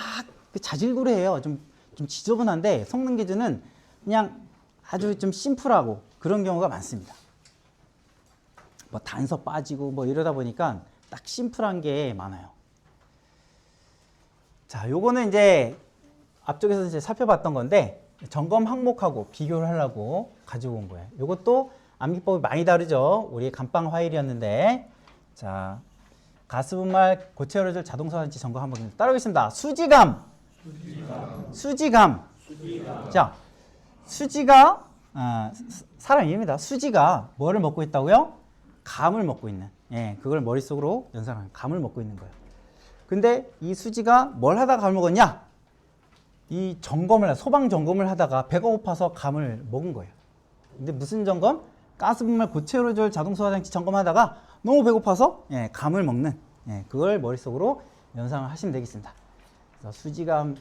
자질구레해요. 좀 지저분한데 성능 기준은 그냥 아주 좀 심플하고 그런 경우가 많습니다. 뭐 단서 빠지고 뭐 이러다 보니까 딱 심플한 게 많아요. 자, 요거는 이제 앞쪽에서 이제 살펴봤던 건데 점검 항목하고 비교를 하려고 가지고 온 거예요. 요것도 암기법이 많이 다르죠. 우리 감방 화일이었는데 자. 가스분말 고체 열어줄 자동소화 장치 점검 항목입니다. 따라오겠습니다. 수지감. 자, 수지가 사람 이름입니다. 수지가 뭐를 먹고 있다고요? 감을 먹고 있는. 그걸 머릿속으로 연상하는 감을 먹고 있는 거예요. 근데 이 수지가 뭘 하다가 감을 먹었냐? 이 소방 점검을 하다가 배가 고파서 감을 먹은 거예요. 근데 무슨 점검? 가스분말 고체 열어줄 자동소화 장치 점검하다가 너무 배고파서 감을 먹는 그걸 머릿속으로 연상을 하시면 되겠습니다. 그래서 수지감,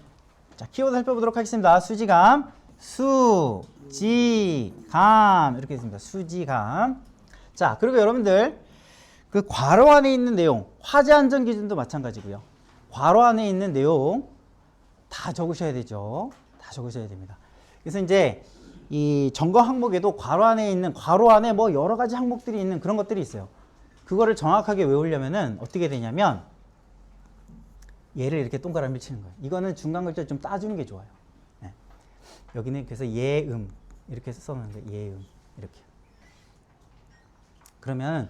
자, 키워드 살펴보도록 하겠습니다. 수지감, 수지감 이렇게 있습니다. 수지감. 자, 그리고 여러분들 그 괄호 안에 있는 내용, 화재 안전 기준도 마찬가지고요. 괄호 안에 있는 내용 다 적으셔야 되죠. 다 적으셔야 됩니다. 그래서 이제 이 점검 항목에도 괄호 안에 뭐 여러 가지 항목들이 있는 그런 것들이 있어요. 그거를 정확하게 외우려면은 어떻게 되냐면 얘를 이렇게 동그라미를 치는 거예요. 이거는 중간 글자 좀 따주는 게 좋아요. 여기는 그래서 예음 이렇게 써놓는 거예요. 예음 이렇게. 그러면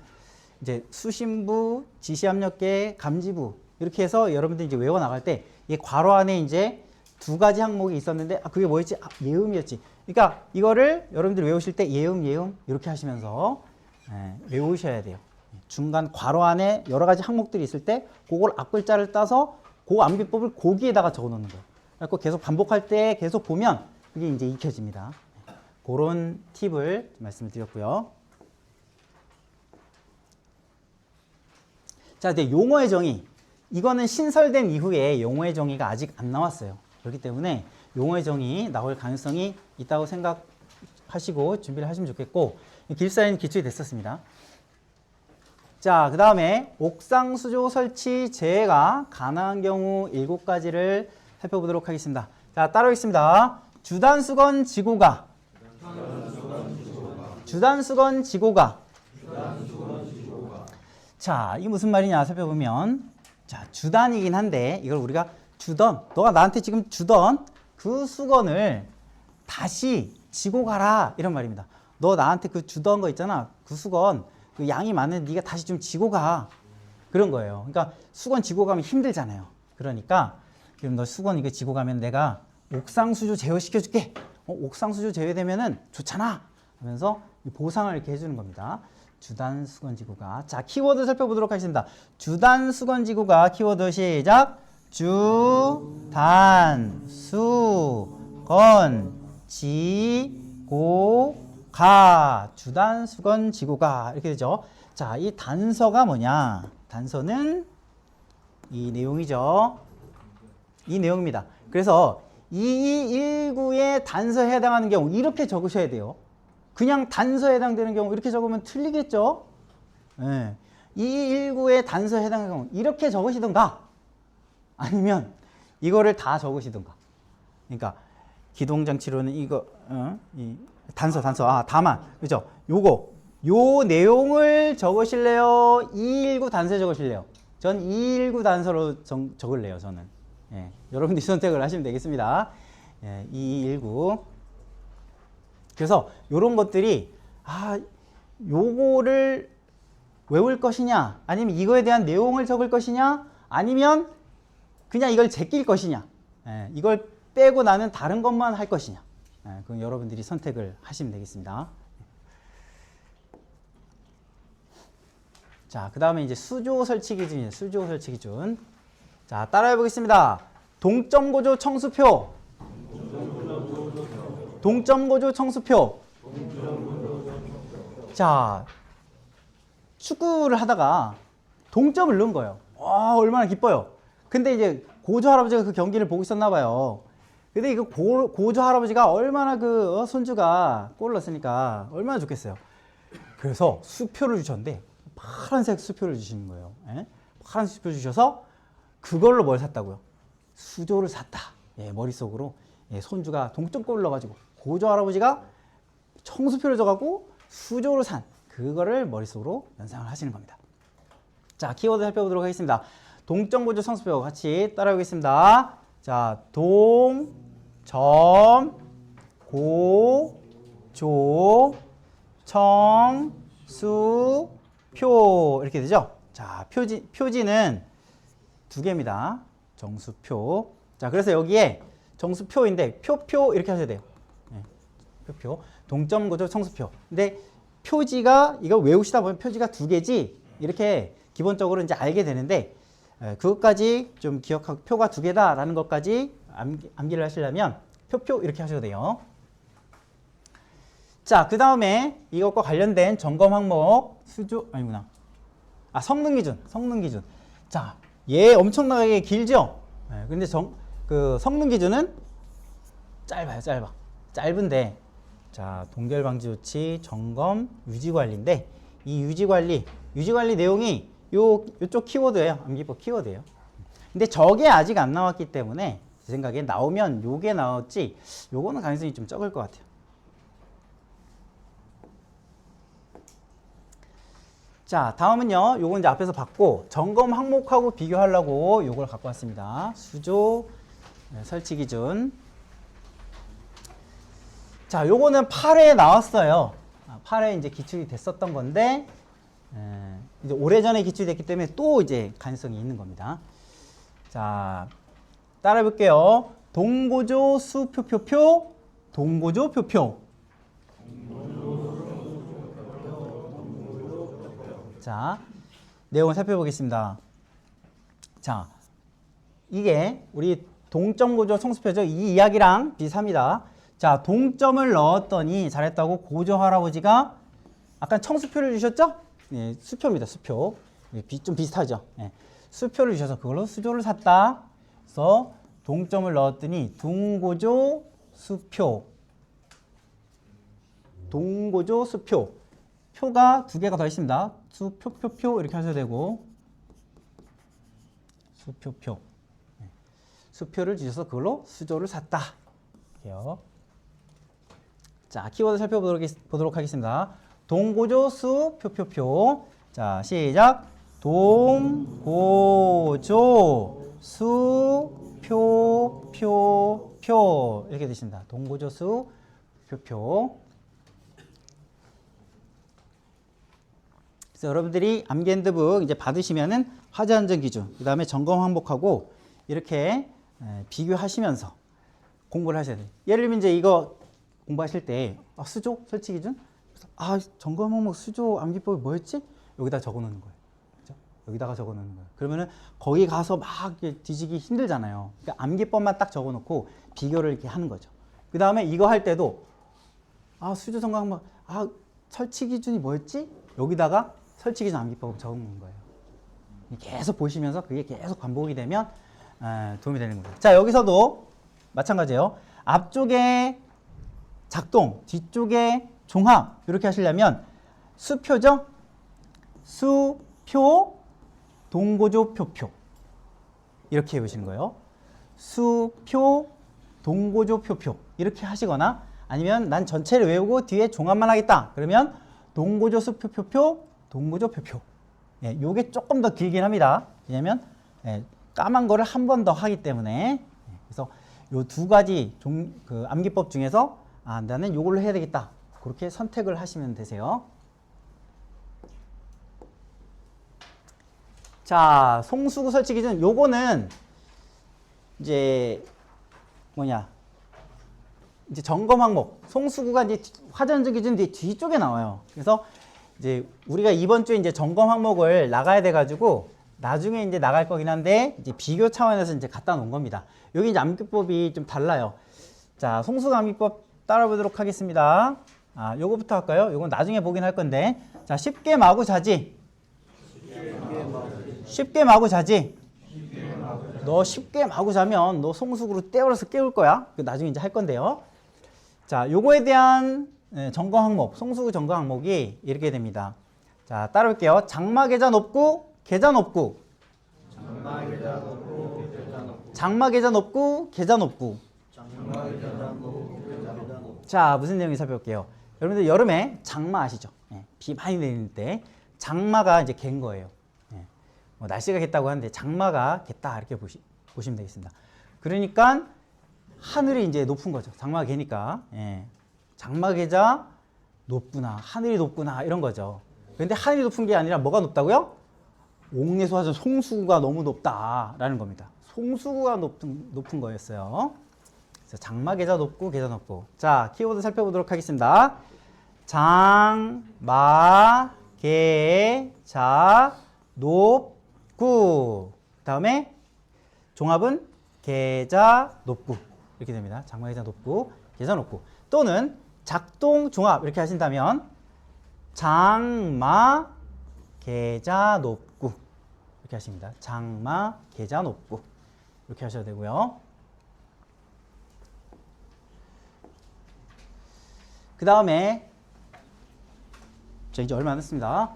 이제 수신부, 지시압력계, 감지부 이렇게 해서 여러분들이 이제 외워 나갈 때 이 괄호 안에 이제 두 가지 항목이 있었는데 그게 뭐였지? 예음이었지. 그러니까 이거를 여러분들이 외우실 때 예음 이렇게 하시면서 외우셔야 돼요. 중간 괄호 안에 여러 가지 항목들이 있을 때 그걸 앞글자를 따서 그 암기법을 거기에다가 적어 놓는 거예요. 그래서 계속 반복할 때 계속 보면 그게 이제 익혀집니다. 그런 팁을 말씀드렸고요. 자, 근데 용어의 정의. 이거는 신설된 이후에 용어의 정의가 아직 안 나왔어요. 그렇기 때문에 용어의 정의 나올 가능성이 있다고 생각하시고 준비를 하시면 좋겠고, 길사인 기출이 됐었습니다. 자, 그 다음에 옥상 수조 설치 재해가 가능한 경우 7가지를 살펴보도록 하겠습니다. 자, 따라오겠습니다. 주단수건 지고가 자, 이게 무슨 말이냐 살펴보면, 자, 주단이긴 한데 이걸 우리가 주던, 너가 나한테 지금 주던 그 수건을 다시 지고 가라 이런 말입니다. 너 나한테 그 주던 거 있잖아, 그 수건 그 양이 많은데 네가 다시 좀 지고 가, 그런 거예요. 그러니까 수건 지고 가면 힘들잖아요. 그러니까 그럼 너 수건 이거 지고 가면 내가 옥상 수조 제어시켜 줄게. 옥상 수조 제외되면은 좋잖아 하면서 보상을 이렇게 해주는 겁니다. 주단 수건 지구가. 자, 키워드 살펴보도록 하겠습니다. 주단 수건 지구가 키워드 시작. 주단 수건 지고가. 주단 수건 지구가 이렇게 되죠. 자, 이 단서가 뭐냐? 단서는 이 내용이죠. 이 내용입니다. 그래서 2219의 단서에 해당하는 경우 이렇게 적으셔야 돼요. 그냥 단서에 해당되는 경우 이렇게 적으면 틀리겠죠? 네. 2219의 단서에 해당하는 경우 이렇게 적으시던가 아니면 이거를 다 적으시던가. 그러니까 기동장치로는 이거 이 단서 다만 그죠? 요 내용을 적으실래요? 219 단서에 적으실래요? 전 219 단서로 적을래요. 저는. 예, 여러분들이 선택을 하시면 되겠습니다. 예, 2219. 그래서 이런 것들이 요거를 외울 것이냐, 아니면 이거에 대한 내용을 적을 것이냐, 아니면 그냥 이걸 제낄 것이냐, 이걸 빼고 나는 다른 것만 할 것이냐, 그건 여러분들이 선택을 하시면 되겠습니다. 자, 그 다음에 이제 수조 설치 기준이에요. 수조 설치 기준. 자, 따라해 보겠습니다. 동점고조 청수표. 동점고조 청수표. 자, 축구를 하다가 동점을 넣은 거예요. 와, 얼마나 기뻐요. 근데 이제 고조 할아버지가 그 경기를 보고 있었나 봐요. 근데 이거 고조 할아버지가 얼마나 손주가 골을 넣었으니까 얼마나 좋겠어요. 그래서 수표를 주셨는데 파란색 수표를 주시는 거예요. 예? 파란색 수표 주셔서 그걸로 뭘 샀다고요? 수조를 샀다. 예, 머릿속으로 손주가 동점골을 넣어가지고 고조 할아버지가 청수표를 줘갖고 수조를 산 그거를 머릿속으로 연상을 하시는 겁니다. 자, 키워드 살펴보도록 하겠습니다. 동점고조 청수표 같이 따라오겠습니다. 자, 동, 점, 고, 조, 청, 수, 표 이렇게 되죠. 자, 표지는 두 개입니다. 정수표. 자, 그래서 여기에 정수표인데 표표 이렇게 하셔야 돼요. 네, 표표. 동점고조 청수표. 근데 표지가 이거 외우시다 보면 표지가 두 개지 이렇게 기본적으로 이제 알게 되는데 그것까지 좀 기억하고 표가 두 개다라는 것까지 암기를 하시려면 표표 이렇게 하셔야 돼요. 자, 그 다음에 이것과 관련된 점검 항목 수조 아니구나. 성능 기준. 자, 얘 엄청나게 길죠? 근데 그 성능 기준은 짧아요. 짧은데 자, 동결 방지 조치, 점검, 유지 관리인데 이 유지 관리 내용이 요쪽 키워드예요. 암기법 키워드예요. 근데 저게 아직 안 나왔기 때문에 제 생각에 나오면 요게 나왔지 요거는 가능성이 좀 적을 것 같아요. 자, 다음은요. 요건 이제 앞에서 봤고 점검 항목하고 비교하려고 요걸 갖고 왔습니다. 수조 설치 기준. 자, 요거는 8회에 나왔어요. 8회 이제 기출이 됐었던 건데 이제 오래전에 기출이 됐기 때문에 또 이제 가능성이 있는 겁니다. 자, 따라해 볼게요. 동고조 수표표표, 동고조 표표. 자, 내용을 살펴보겠습니다. 자, 이게 우리 동점고조 청수표죠. 이 이야기랑 비슷합니다. 자, 동점을 넣었더니 잘했다고 고조 할아버지가 아까 청수표를 주셨죠? 네, 수표입니다. 수표. 좀 비슷하죠. 예. 수표를 주셔서 그걸로 수조를 샀다. 그래서 동점을 넣었더니 둥고조 수표. 동고조 수표. 표가 두 개가 더 있습니다. 수표표표 이렇게 하셔도 되고 수표표. 예. 수표를 주셔서 그걸로 수조를 샀다. 이렇게요. 자, 키워드 살펴보도록 하겠습니다. 동고조 수 표표표. 자, 시작. 동고조 수 표표표 이렇게 되십니다. 동고조 수 표표. 그래서 여러분들이 암기핸드북 이제 받으시면은 화제 안전 기준, 그 다음에 점검 항목하고 이렇게 비교하시면서 공부를 하셔야 돼요. 예를 들면 이제 이거 공부하실 때 수조 설치 기준, 점검 항목 수조 암기법이 뭐였지? 여기다 적어놓는 거예요. 그죠? 여기다가 적어놓는 거예요. 그러면은 거기 가서 막 뒤지기 힘들잖아요. 그러니까 암기법만 딱 적어놓고 비교를 이렇게 하는 거죠. 그 다음에 이거 할 때도 수조 점검 항목 설치 기준이 뭐였지? 여기다가 설치 기준 암기법 적어놓는 거예요. 계속 보시면서 그게 계속 반복이 되면 도움이 되는 거예요. 자, 여기서도 마찬가지예요. 앞쪽에 작동, 뒤쪽에 종합 이렇게 하시려면 수표죠? 수표, 동고조 표표 이렇게 외우시는 거예요. 수표, 동고조 표표 이렇게 하시거나 아니면 난 전체를 외우고 뒤에 종합만 하겠다. 그러면 동고조 수표 표표, 동고조 표표. 예, 요게 조금 더 길긴 합니다. 왜냐면 까만 거를 한 번 더 하기 때문에. 그래서 요 두 가지 그 암기법 중에서 나는 요걸로 해야 되겠다. 그렇게 선택을 하시면 되세요. 자, 송수구 설치 기준 요거는 이제 이제 점검 항목. 송수구가 이제 화재 안전 기준 뒤쪽에 나와요. 그래서 이제 우리가 이번 주에 이제 점검 항목을 나가야 돼 가지고 나중에 이제 나갈 거긴 한데 이제 비교 차원에서 이제 갖다 놓은 겁니다. 여기 이제 암기법이 좀 달라요. 자, 송수구 암기법 따라보도록 하겠습니다. 요거부터 할까요? 요건 나중에 보긴 할 건데. 자, 쉽게 마구 자지. 쉽게 마구 자지. 너 쉽게 마구 자면 너 송수구로 떼어서 깨울 거야. 나중에 이제 할 건데요. 자, 요거에 대한 점검 항목, 송수구 점검 항목이 이렇게 됩니다. 자, 따라올게요. 장마 계좌 높고 계좌 높고. 장마 계좌 높고 계좌 높고. 자, 무슨 내용인지 살펴볼게요. 여러분들 여름에 장마 아시죠? 비 많이 내릴 때 장마가 이제 갠 거예요. 날씨가 겠다고 하는데 장마가 겠다 이렇게 보시면 되겠습니다. 그러니까 하늘이 이제 높은 거죠. 장마가 개니까. 장마 계좌 높구나, 하늘이 높구나 이런 거죠. 그런데 하늘이 높은 게 아니라 뭐가 높다고요? 옥내수화전 송수구가 너무 높다라는 겁니다. 송수구가 높은 거였어요. 그래서 장마 계좌 높고 계좌 높고. 자, 키워드 살펴보도록 하겠습니다. 장마 계좌 높고. 다음에 종합은 계좌 높고 이렇게 됩니다. 장마 계좌 높고 계좌 높고. 또는 작동 종합 이렇게 하신다면 장마 계좌 높고 이렇게 하십니다. 장마 계좌 높고 이렇게 하셔도 되고요. 그 다음에 이제 얼마 안 됐습니다.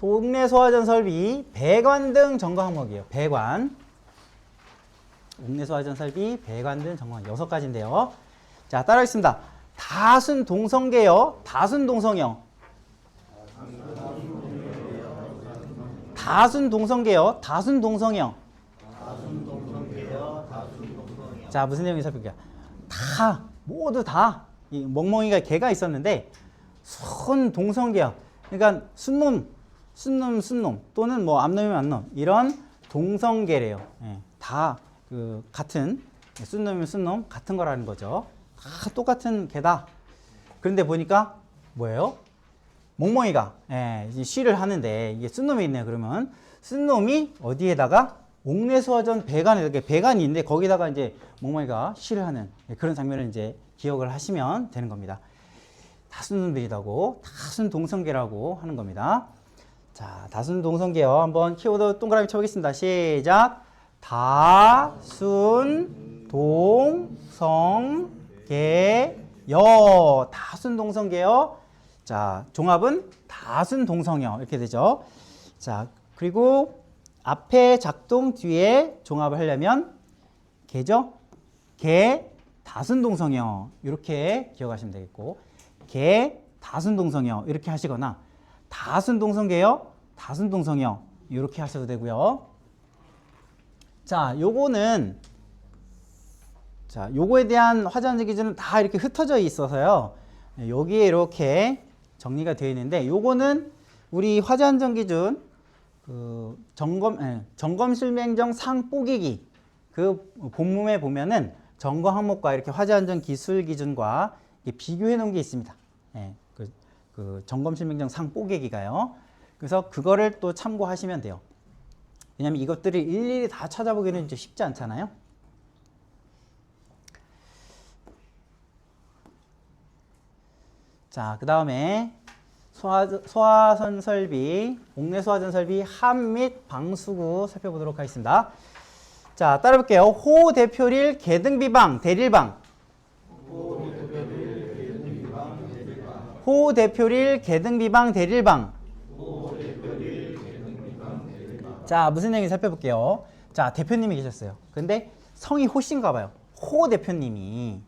옥내 소화전 설비, 배관 등 점검 항목이에요. 배관. 옥내 소화전 설비, 배관 등 점검 6가지인데요. 자, 따라하겠습니다. 다순 동성계요. 다순 동성형. 다순 동성계요. 다순 동성형. 자, 무슨 내용인지 살펴볼게요. 모두 다 이 멍멍이가 개가 있었는데 순 동성계요. 그러니까 순놈 또는 뭐 암놈이면 암놈 이런 동성계래요. 다 그 같은 순놈이면 순놈 같은 거라는 거죠. 다 똑같은 개다. 그런데 보니까 뭐예요? 멍멍이가 쉬를 하는데 이게 순놈이 있네요. 그러면 순놈이 어디에다가 옥내소화전 배관에 이렇게 배관이 있는데 거기다가 이제 멍멍이가 쉬를 하는 그런 장면을 이제 기억을 하시면 되는 겁니다. 다순놈들이라고 다순 동성계라고 하는 겁니다. 자, 다순동성개요. 한번 키워드 동그라미 쳐보겠습니다. 시작. 다순동성개요. 다순동성개요. 자, 종합은 다순동성여 이렇게 되죠. 자, 그리고 앞에 작동 뒤에 종합을 하려면 개죠. 개 다순동성여 이렇게 기억하시면 되겠고, 개 다순동성여 이렇게 하시거나 다순동성개요, 다순동성여 이렇게 하셔도 되고요. 자, 요거는 요거에 대한 화제안전 기준은 다 이렇게 흩어져 있어서요. 여기에 이렇게 정리가 되어 있는데, 요거는 우리 화제안전 기준 그 점검 실명정 상뽀개기 그 본문에 보면은 점검 항목과 이렇게 화재안전 기술 기준과 비교해 놓은 게 있습니다. 예, 그 점검 실명정 상 뽀개기가요. 그래서 그거를 또 참고하시면 돼요. 왜냐하면 이것들을 일일이 다 찾아보기는 이제 쉽지 않잖아요. 자, 그 다음에 소화선 설비, 옥내 소화전 설비 함 및 방수구 살펴보도록 하겠습니다. 자, 따라볼게요. 호 대표릴 개등비방 대릴방. 호 대표릴 개등비방 대릴방. 자, 무슨 내용인지 살펴볼게요. 자, 대표님이 계셨어요. 근데 성이 호씨인가 봐요. 호 대표님이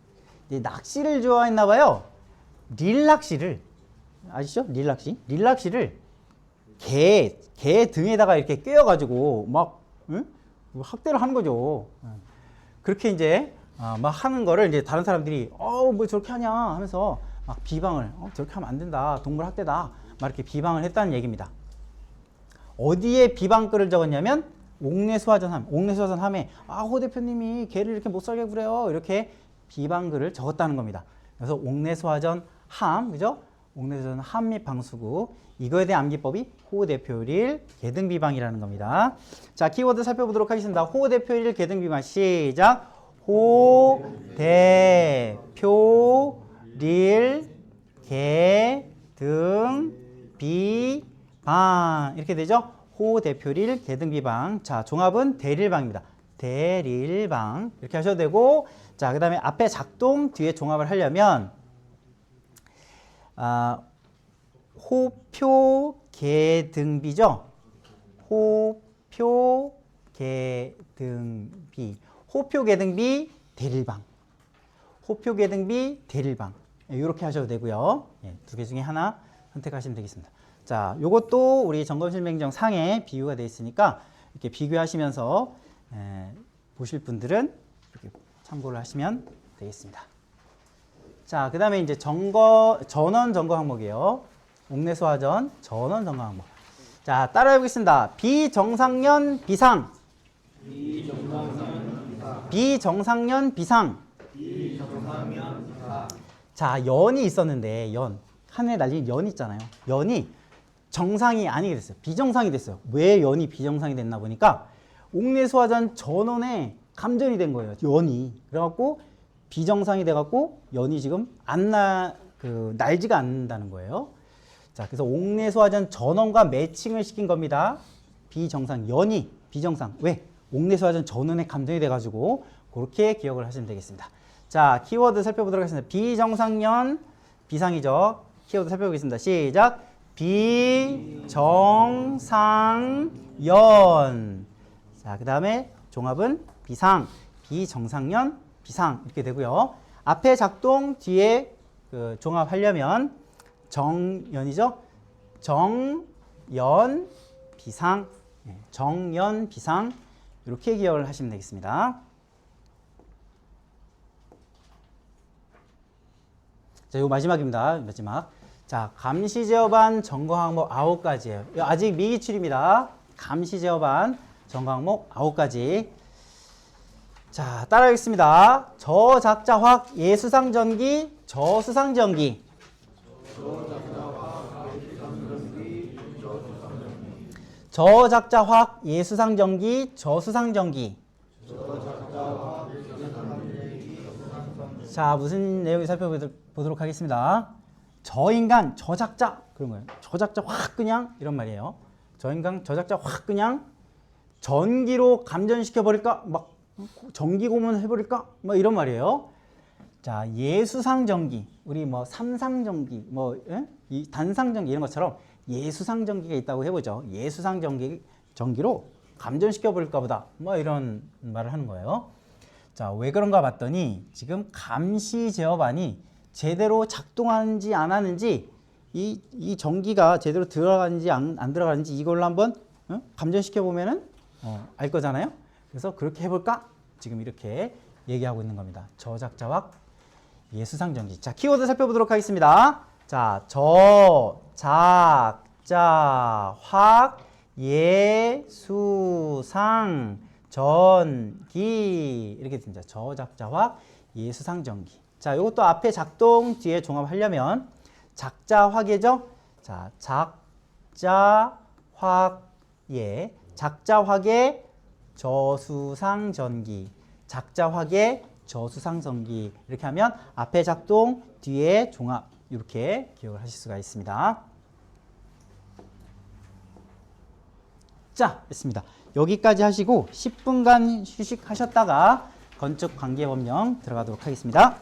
이제 낚시를 좋아했나 봐요. 릴낚시를 아시죠? 릴낚시를 개 등에다가 이렇게 꿰어가지고 막 학대를 하는 거죠. 그렇게 이제 막 하는 거를 이제 다른 사람들이 뭐 저렇게 하냐 하면서 막 비방을 저렇게 하면 안 된다, 동물 학대다 막 이렇게 비방을 했다는 얘기입니다. 어디에 비방글을 적었냐면 옥내수화전 함에 호 대표님이 개를 이렇게 못 살게 구래요 이렇게 비방글을 적었다는 겁니다. 그래서 옥내수화전 함, 그죠? 옥내수화전 함 및 방수구, 이거에 대한 암기법이 호 대표릴 개등비방이라는 겁니다. 자, 키워드 살펴보도록 하겠습니다. 호 대표릴 개등비방 시작. 호 대표릴 개등비방 이렇게 되죠. 호 대표릴 개등비방. 자, 종합은 대릴방입니다. 대릴방 이렇게 하셔도 되고, 자, 그 다음에 앞에 작동 뒤에 종합을 하려면 호표 개등비죠. 호표 개등비. 호표 개등비 대릴방. 호표 개등비 대릴방. 이렇게 하셔도 되고요. 두 개 중에 하나 선택하시면 되겠습니다. 자, 요것도 우리 점검실명정 상에 비유가 되어 있으니까 이렇게 비교하시면서 보실 분들은 이렇게 참고를 하시면 되겠습니다. 자, 그 다음에 이제 전원 점검 항목이에요. 옥내수화전 전원 점검 항목. 자, 따라해 보겠습니다. 비정상연 비상. 비정상연 비상. 자, 연이 있었는데 하늘에 날린 연 있잖아요. 연이 정상이 아니게 됐어요. 비정상이 됐어요. 왜 연이 비정상이 됐나 보니까 옥내수화전 전원에 감전이 된 거예요. 연이. 그래갖고 비정상이 돼갖고 연이 지금 날지가 않는다는 거예요. 자, 그래서 옥내수화전 전원과 매칭을 시킨 겁니다. 연이 비정상. 왜? 옥내수화전 전원에 감전이 돼가지고 그렇게 기억을 하시면 되겠습니다. 자, 키워드 살펴보도록 하겠습니다. 비정상연 비상이죠. 키워드 살펴보겠습니다. 시작. 비정상연. 자, 그 다음에 종합은 비상. 비정상연 비상 이렇게 되고요. 앞에 작동 뒤에 종합하려면 정연이죠. 정연 비상. 정연 비상 이렇게 기억을 하시면 되겠습니다. 자, 요 마지막입니다. 마지막. 자, 감시 제어반 점검 항목 9가지예요. 아직 미기출입니다. 감시 제어반 점검 항목 9가지. 자, 따라하겠습니다. 저작자확 예수상전기 저수상전기. 저작자확 예수상전기 저수상전기. 자, 무슨 내용을 살펴보도록 하겠습니다. 저인간 저작자 그런 거예요. 저작자 확 그냥 이런 말이에요. 저작자 확 그냥 전기로 감전시켜 버릴까? 막 전기 고문 해버릴까? 뭐 이런 말이에요. 자, 예수상전기, 우리 뭐 삼상전기, 뭐 이 단상전기 이런 것처럼 예수상전기가 있다고 해보죠. 예수상전기로 감전시켜 버릴까 보다. 뭐 이런 말을 하는 거예요. 자, 왜 그런가 봤더니 지금 감시 제어반이 제대로 작동하는지 안 하는지 이 전기가 제대로 들어가는지 안 들어가는지 이걸로 한번 감전시켜 보면은 알 거잖아요. 그래서 그렇게 해볼까? 지금 이렇게 얘기하고 있는 겁니다. 저작자확 예수상전기. 자, 키워드 살펴보도록 하겠습니다. 자, 저작자확 예수상전기 이렇게 됩니다. 저작자확 예수상전기. 자, 이것도 앞에 작동 뒤에 종합하려면 작자확예죠. 자, 작자확예, 작자확의 저수상전기, 작자확의 저수상전기 이렇게 하면 앞에 작동 뒤에 종합 이렇게 기억을 하실 수가 있습니다. 자, 됐습니다. 여기까지 하시고 10분간 휴식하셨다가 건축관계법령 들어가도록 하겠습니다.